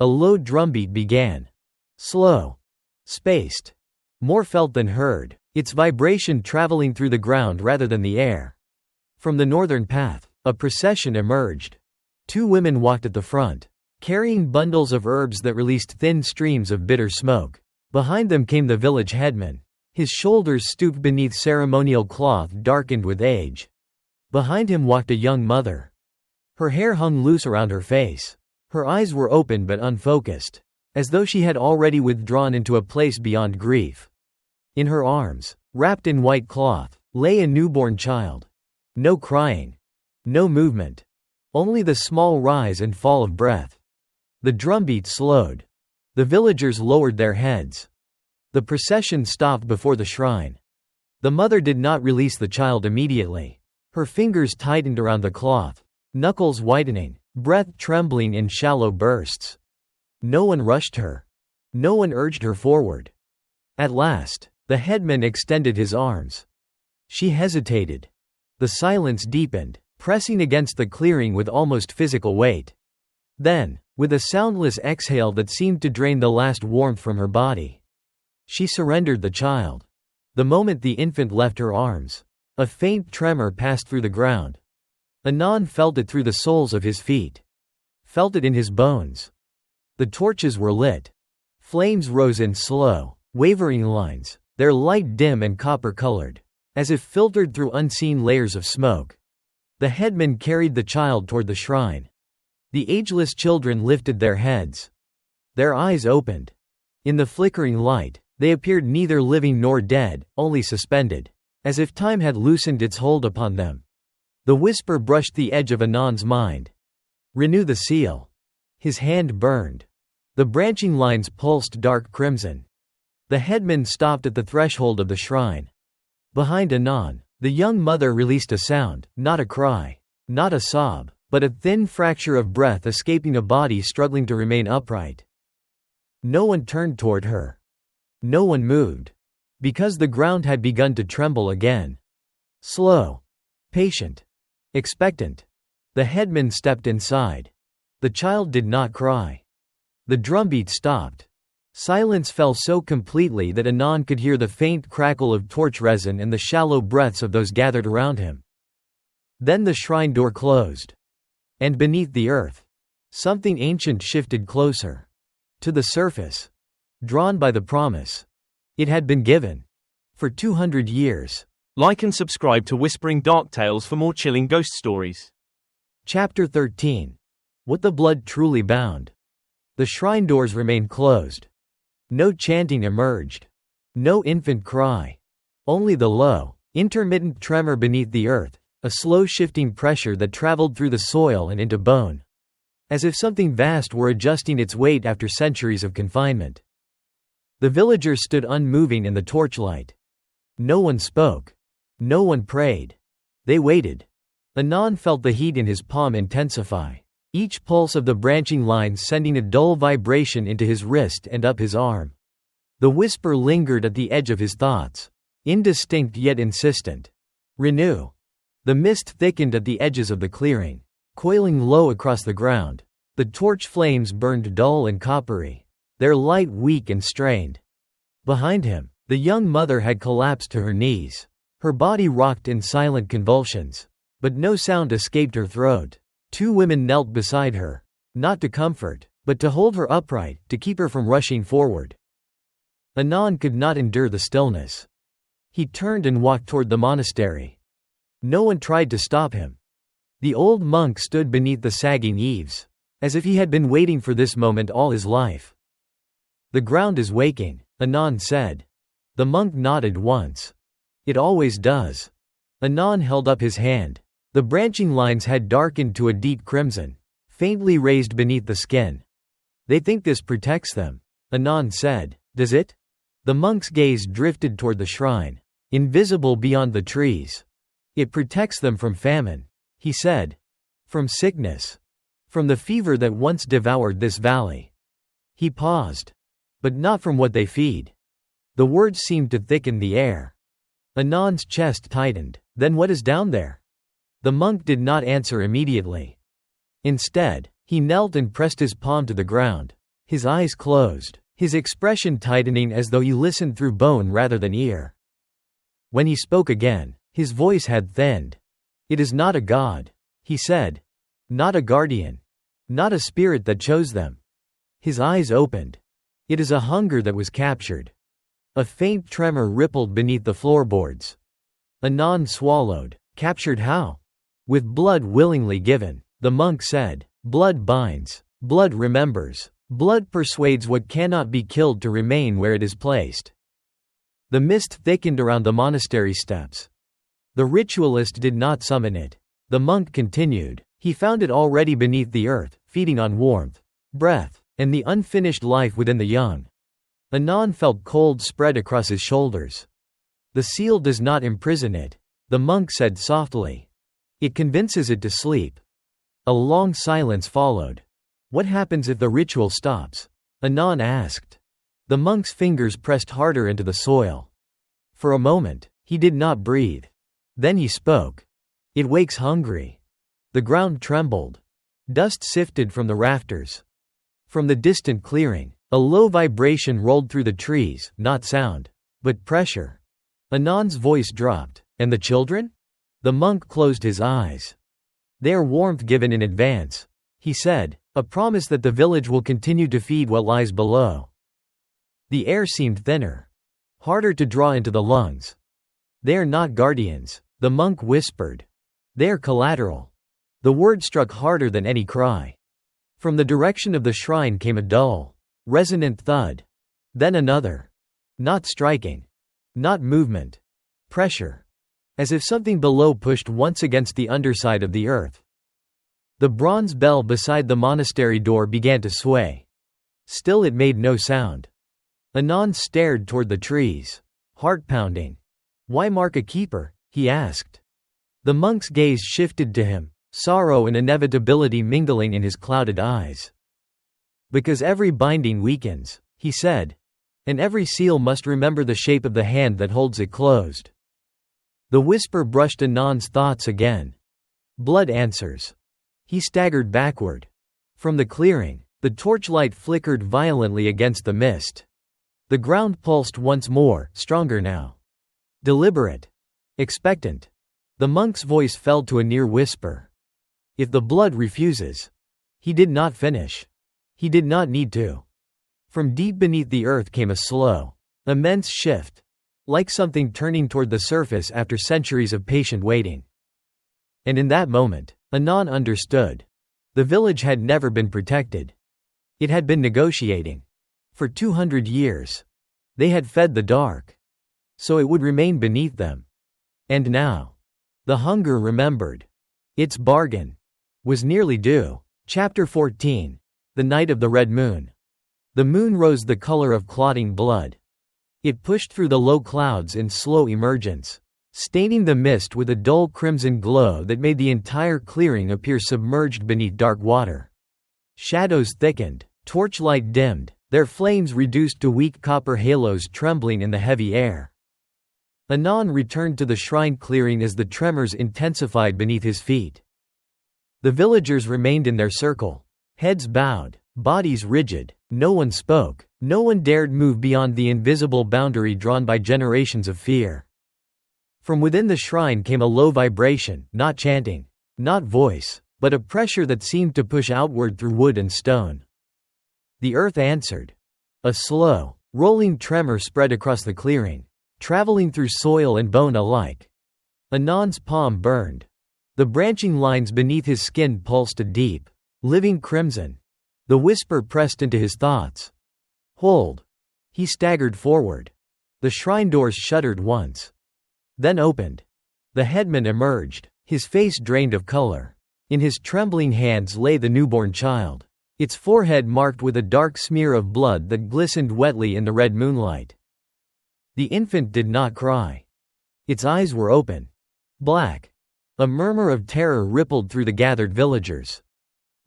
A low drumbeat began. Slow. Spaced. More felt than heard, its vibration traveling through the ground rather than the air. From the northern path, a procession emerged. Two women walked at the front, carrying bundles of herbs that released thin streams of bitter smoke. Behind them came the village headman, His shoulders stooped beneath ceremonial cloth darkened with age. Behind him walked a young mother. Her hair hung loose around her face. Her eyes were open but unfocused, as though she had already withdrawn into a place beyond grief. In her arms, wrapped in white cloth, lay a newborn child. No crying. No movement. Only the small rise and fall of breath. The drumbeat slowed. The villagers lowered their heads. The procession stopped before the shrine. The mother did not release the child immediately. Her fingers tightened around the cloth, knuckles whitening, breath trembling in shallow bursts. No one rushed her. No one urged her forward. At last, the headman extended his arms. She hesitated. The silence deepened, pressing against the clearing with almost physical weight. Then, with a soundless exhale that seemed to drain the last warmth from her body, she surrendered the child. The moment the infant left her arms, a faint tremor passed through the ground. Anand felt it through the soles of his feet. Felt it in his bones. The torches were lit. Flames rose in slow, wavering lines, their light dim and copper-colored, as if filtered through unseen layers of smoke. The headman carried the child toward the shrine. The ageless children lifted their heads. Their eyes opened. In the flickering light, they appeared neither living nor dead, only suspended, as if time had loosened its hold upon them. The whisper brushed the edge of Anand's mind. Renew the seal. His hand burned. The branching lines pulsed dark crimson. The headman stopped at the threshold of the shrine. Behind Anand, the young mother released a sound, not a cry, not a sob, but a thin fracture of breath escaping a body struggling to remain upright. No one turned toward her. No one moved. Because the ground had begun to tremble again. Slow. Patient. Expectant. The headman stepped inside. The child did not cry. The drumbeat stopped. Silence fell so completely that Anand could hear the faint crackle of torch resin and the shallow breaths of those gathered around him. Then the shrine door closed. And beneath the earth, something ancient shifted closer. To the surface. Drawn by the promise. It had been given. For 200 years. Like and subscribe to Whispering Dark Tales for more chilling ghost stories. Chapter 13. What the blood truly bound. The shrine doors remained closed. No chanting emerged. No infant cry. Only the low, intermittent tremor beneath the earth, a slow shifting pressure that traveled through the soil and into bone. As if something vast were adjusting its weight after centuries of confinement. The villagers stood unmoving in the torchlight. No one spoke. No one prayed. They waited. Anand felt the heat in his palm intensify, each pulse of the branching lines sending a dull vibration into his wrist and up his arm. The whisper lingered at the edge of his thoughts, indistinct yet insistent. Renew. The mist thickened at the edges of the clearing, coiling low across the ground. The torch flames burned dull and coppery, their light weak and strained. Behind him, the young mother had collapsed to her knees. Her body rocked in silent convulsions, but no sound escaped her throat. Two women knelt beside her, not to comfort, but to hold her upright, to keep her from rushing forward. Anand could not endure the stillness. He turned and walked toward the monastery. No one tried to stop him. The old monk stood beneath the sagging eaves, as if he had been waiting for this moment all his life. The ground is waking, Anand said. The monk nodded once. It always does. Anand held up his hand. The branching lines had darkened to a deep crimson, faintly raised beneath the skin. They think this protects them, Anand said. Does it? The monk's gaze drifted toward the shrine, invisible beyond the trees. It protects them from famine, he said. From sickness. From the fever that once devoured this valley. He paused. But not from what they feed. The words seemed to thicken the air. Anand's chest tightened. Then what is down there? The monk did not answer immediately. Instead, he knelt and pressed his palm to the ground. His eyes closed, his expression tightening as though he listened through bone rather than ear. When he spoke again, his voice had thinned. It is not a god, he said. Not a guardian. Not a spirit that chose them. His eyes opened. It is a hunger that was captured. A faint tremor rippled beneath the floorboards. Anon swallowed. Captured how? With blood willingly given, the monk said. Blood binds. Blood remembers. Blood persuades what cannot be killed to remain where it is placed. The mist thickened around the monastery steps. The ritualist did not summon it. The monk continued. He found it already beneath the earth, feeding on warmth, breath, and the unfinished life within the young. Anon felt cold spread across his shoulders. The seal does not imprison it, the monk said softly. It convinces it to sleep. A long silence followed. What happens if the ritual stops? Anon asked. The monk's fingers pressed harder into the soil. For a moment, he did not breathe. Then he spoke. It wakes hungry. The ground trembled. Dust sifted from the rafters. From the distant clearing, a low vibration rolled through the trees, not sound, but pressure. Anon's voice dropped. And the children? The monk closed his eyes. They are warmth given in advance, he said, a promise that the village will continue to feed what lies below. The air seemed thinner, harder to draw into the lungs. They are not guardians, the monk whispered. They are collateral. The word struck harder than any cry. From the direction of the shrine came a dull, resonant thud. Then another. Not striking. Not movement. Pressure. As if something below pushed once against the underside of the earth. The bronze bell beside the monastery door began to sway. Still it made no sound. Anon stared toward the trees, heart-pounding. Why mark a keeper? He asked. The monk's gaze shifted to him, sorrow and inevitability mingling in his clouded eyes. Because every binding weakens, he said. And every seal must remember the shape of the hand that holds it closed. The whisper brushed Anon's thoughts again. Blood answers. He staggered backward. From the clearing, the torchlight flickered violently against the mist. The ground pulsed once more, stronger now. Deliberate. Expectant. The monk's voice fell to a near whisper. If the blood refuses. He did not finish. He did not need to. From deep beneath the earth came a slow, immense shift. Like something turning toward the surface after centuries of patient waiting. And in that moment, Anon understood. The village had never been protected. It had been negotiating. For 200 years. They had fed the dark. So it would remain beneath them. And now. The hunger remembered. Its bargain. Was nearly due. Chapter 14. The Night of the Red Moon. The moon rose the color of clotting blood. It pushed through the low clouds in slow emergence, staining the mist with a dull crimson glow that made the entire clearing appear submerged beneath dark water. Shadows thickened, torchlight dimmed, their flames reduced to weak copper halos trembling in the heavy air. Anon returned to the shrine clearing as the tremors intensified beneath his feet. The villagers remained in their circle, heads bowed, bodies rigid. No one spoke. No one dared move beyond the invisible boundary drawn by generations of fear. From within the shrine came a low vibration, not chanting, not voice, but a pressure that seemed to push outward through wood and stone. The earth answered. A slow, rolling tremor spread across the clearing, traveling through soil and bone alike. Anon's palm burned. The branching lines beneath his skin pulsed a deep, living crimson. The whisper pressed into his thoughts. Hold. He staggered forward. The shrine doors shuddered once. Then opened. The headman emerged, his face drained of color. In his trembling hands lay the newborn child, its forehead marked with a dark smear of blood that glistened wetly in the red moonlight. The infant did not cry. Its eyes were open. Black. A murmur of terror rippled through the gathered villagers.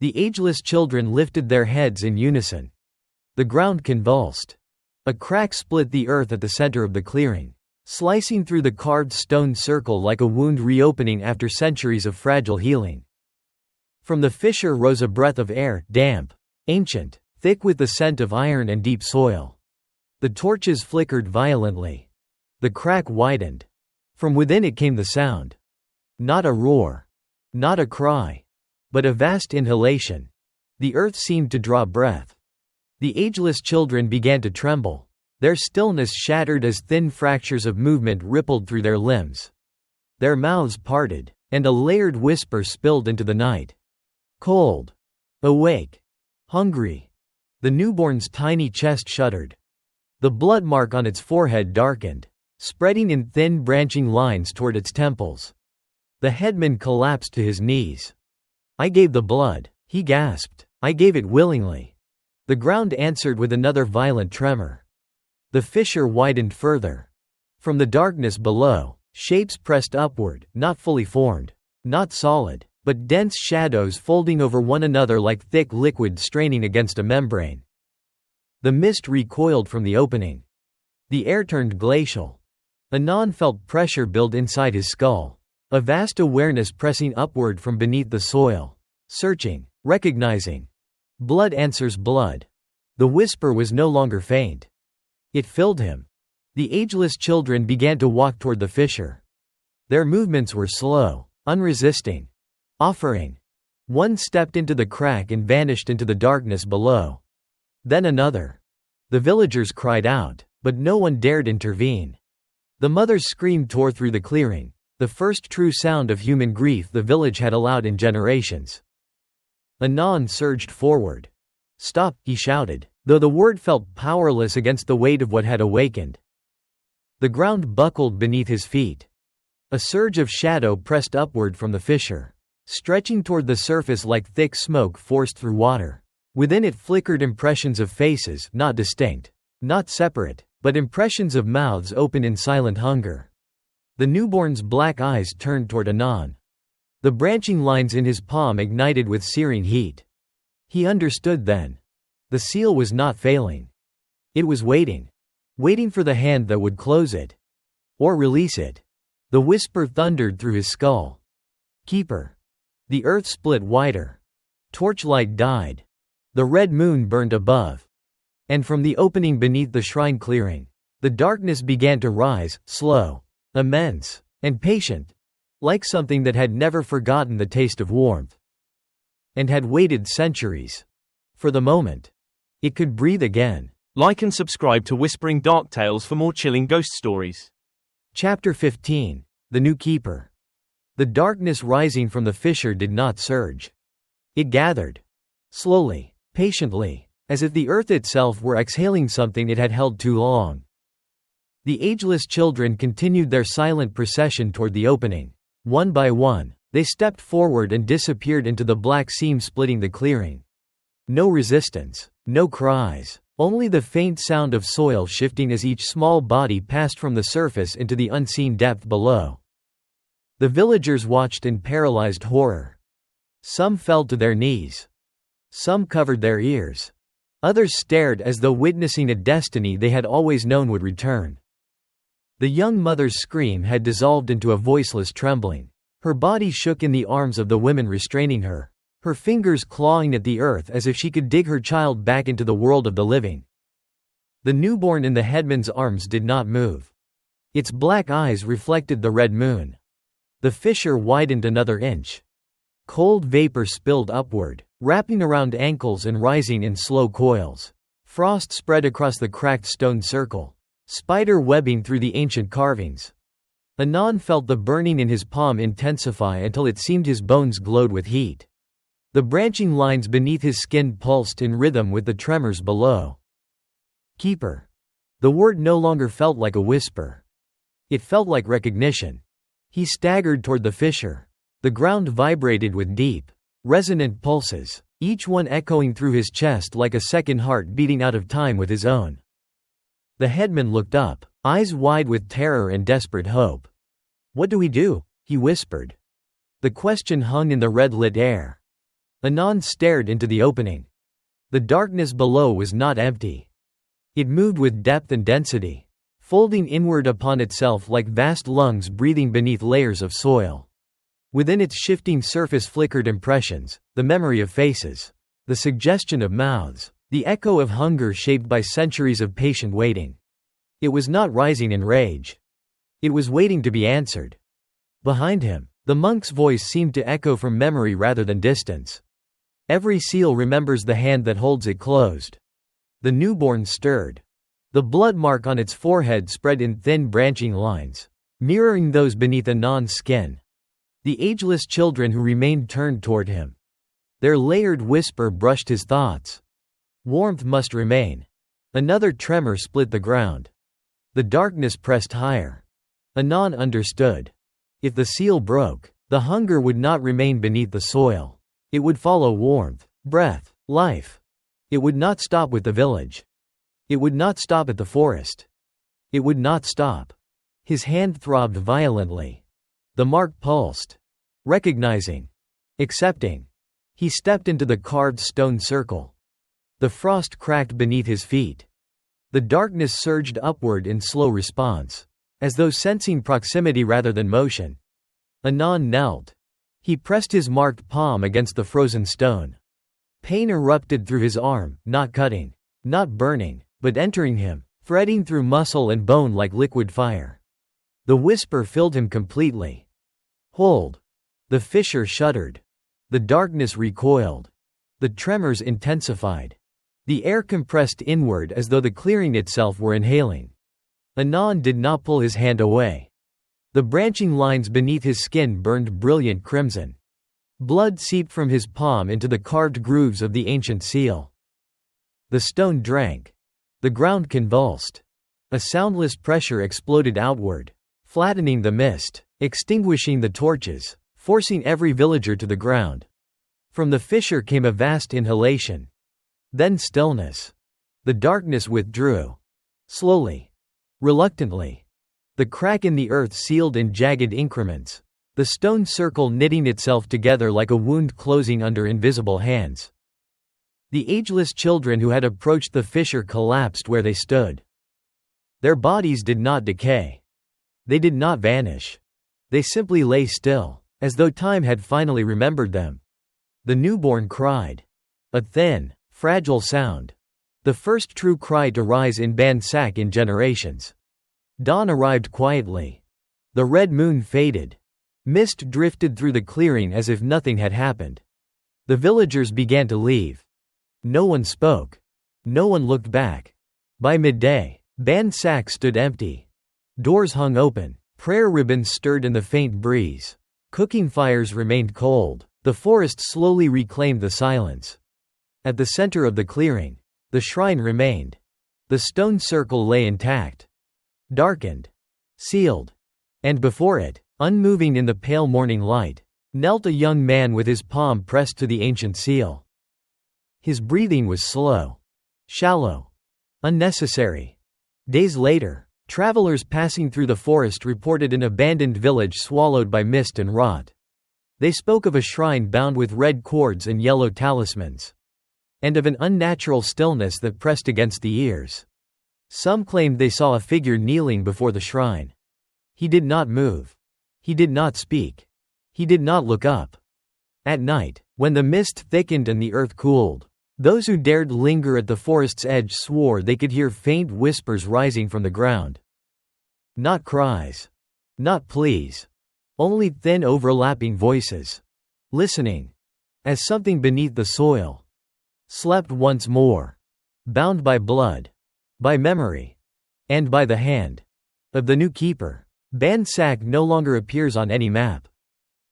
The ageless children lifted their heads in unison. The ground convulsed. A crack split the earth at the center of the clearing, slicing through the carved stone circle like a wound reopening after centuries of fragile healing. From the fissure rose a breath of air, damp, ancient, thick with the scent of iron and deep soil. The torches flickered violently. The crack widened. From within it came the sound. Not a roar. Not a cry. But a vast inhalation. The earth seemed to draw breath. The ageless children began to tremble. Their stillness shattered as thin fractures of movement rippled through their limbs. Their mouths parted, and a layered whisper spilled into the night. Cold. Awake. Hungry. The newborn's tiny chest shuddered. The blood mark on its forehead darkened, spreading in thin branching lines toward its temples. The headman collapsed to his knees. "I gave the blood," he gasped. "I gave it willingly." The ground answered with another violent tremor. The fissure widened further. From the darkness below, shapes pressed upward, not fully formed, not solid, but dense shadows folding over one another like thick liquid straining against a membrane. The mist recoiled from the opening. The air turned glacial. Anon felt pressure build inside his skull, a vast awareness pressing upward from beneath the soil, searching, recognizing. Blood answers blood. The whisper was no longer faint. It filled him. The ageless children began to walk toward the fissure. Their movements were slow, unresisting, offering. One stepped into the crack and vanished into the darkness below. Then another. The villagers cried out, but no one dared intervene. The mother's scream tore through the clearing, the first true sound of human grief the village had allowed in generations. Anon surged forward. "Stop," he shouted, though the word felt powerless against the weight of what had awakened. The ground buckled beneath his feet. A surge of shadow pressed upward from the fissure, stretching toward the surface like thick smoke forced through water. Within it flickered impressions of faces, not distinct, not separate, but impressions of mouths open in silent hunger. The newborn's black eyes turned toward Anon. The branching lines in his palm ignited with searing heat. He understood then. The seal was not failing. It was waiting. Waiting for the hand that would close it. Or release it. The whisper thundered through his skull. "Keeper." The earth split wider. Torchlight died. The red moon burned above. And from the opening beneath the shrine clearing, the darkness began to rise, slow, immense, and patient, like something that had never forgotten the taste of warmth. And had waited centuries. For the moment. It could breathe again. Like and subscribe to Whispering Dark Tales for more chilling ghost stories. Chapter 15. The New Keeper. The darkness rising from the fissure did not surge. It gathered. Slowly, patiently, as if the earth itself were exhaling something it had held too long. The ageless children continued their silent procession toward the opening. One by one, they stepped forward and disappeared into the black seam splitting the clearing. No resistance, no cries, only the faint sound of soil shifting as each small body passed from the surface into the unseen depth below. The villagers watched in paralyzed horror. Some fell to their knees. Some covered their ears. Others stared as though witnessing a destiny they had always known would return. The young mother's scream had dissolved into a voiceless trembling. Her body shook in the arms of the women restraining her, her fingers clawing at the earth as if she could dig her child back into the world of the living. The newborn in the headman's arms did not move. Its black eyes reflected the red moon. The fissure widened another inch. Cold vapor spilled upward, wrapping around ankles and rising in slow coils. Frost spread across the cracked stone circle, spider webbing through the ancient carvings. Anon felt the burning in his palm intensify until it seemed his bones glowed with heat. The branching lines beneath his skin pulsed in rhythm with the tremors below. Keeper. The word no longer felt like a whisper. It felt like recognition. He staggered toward the fissure. The ground vibrated with deep, resonant pulses, each one echoing through his chest like a second heart beating out of time with his own. The headman looked up, eyes wide with terror and desperate hope. "What do we do?" he whispered. The question hung in the red-lit air. Anon stared into the opening. The darkness below was not empty. It moved with depth and density, folding inward upon itself like vast lungs breathing beneath layers of soil. Within its shifting surface flickered impressions, the memory of faces, the suggestion of mouths, the echo of hunger shaped by centuries of patient waiting. It was not rising in rage. It was waiting to be answered. Behind him, the monk's voice seemed to echo from memory rather than distance. Every seal remembers the hand that holds it closed. The newborn stirred. The blood mark on its forehead spread in thin branching lines, mirroring those beneath Anand's skin. The ageless children who remained turned toward him. Their layered whisper brushed his thoughts. Warmth must remain. Another tremor split the ground. The darkness pressed higher. Anand understood. If the seal broke, the hunger would not remain beneath the soil. It would follow warmth, breath, life. It would not stop with the village. It would not stop at the forest. It would not stop. His hand throbbed violently. The mark pulsed. Recognizing. Accepting. He stepped into the carved stone circle. The frost cracked beneath his feet. The darkness surged upward in slow response, as though sensing proximity rather than motion. Anand knelt. He pressed his marked palm against the frozen stone. Pain erupted through his arm, not cutting, not burning, but entering him, threading through muscle and bone like liquid fire. The whisper filled him completely. Hold. The fissure shuddered. The darkness recoiled. The tremors intensified. The air compressed inward as though the clearing itself were inhaling. Anand did not pull his hand away. The branching lines beneath his skin burned brilliant crimson. Blood seeped from his palm into the carved grooves of the ancient seal. The stone drank. The ground convulsed. A soundless pressure exploded outward, flattening the mist, extinguishing the torches, forcing every villager to the ground. From the fissure came a vast inhalation. Then stillness. The darkness withdrew. Slowly. Reluctantly. The crack in the earth sealed in jagged increments. The stone circle knitting itself together like a wound closing under invisible hands. The ageless children who had approached the fissure collapsed where they stood. Their bodies did not decay. They did not vanish. They simply lay still, as though time had finally remembered them. The newborn cried. A thin, fragile sound. The first true cry to rise in Bansak in generations. Dawn arrived quietly. The red moon faded. Mist drifted through the clearing as if nothing had happened. The villagers began to leave. No one spoke. No one looked back. By midday, Bansak stood empty. Doors hung open. Prayer ribbons stirred in the faint breeze. Cooking fires remained cold. The forest slowly reclaimed the silence. At the center of the clearing, the shrine remained. The stone circle lay intact. Darkened. Sealed. And before it, unmoving in the pale morning light, knelt a young man with his palm pressed to the ancient seal. His breathing was slow. Shallow. Unnecessary. Days later, travelers passing through the forest reported an abandoned village swallowed by mist and rot. They spoke of a shrine bound with red cords and yellow talismans. And of an unnatural stillness that pressed against the ears. Some claimed they saw a figure kneeling before the shrine. He did not move. He did not speak. He did not look up. At night, when the mist thickened and the earth cooled, those who dared linger at the forest's edge swore they could hear faint whispers rising from the ground. Not cries. Not pleas. Only thin overlapping voices. Listening. As something beneath the soil slept once more. Bound by blood. By memory. And by the hand of the new keeper. Bansak no longer appears on any map.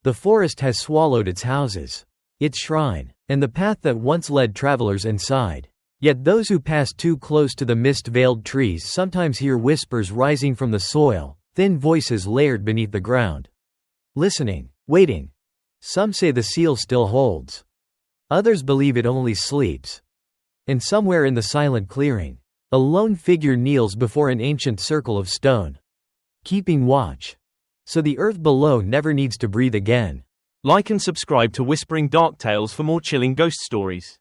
The forest has swallowed its houses, its shrine, and the path that once led travelers inside. Yet those who pass too close to the mist-veiled trees sometimes hear whispers rising from the soil, thin voices layered beneath the ground. Listening, waiting. Some say the seal still holds. Others believe it only sleeps. And somewhere in the silent clearing, a lone figure kneels before an ancient circle of stone, keeping watch. So the earth below never needs to breathe again. Like and subscribe to Whispering Dark Tales for more chilling ghost stories.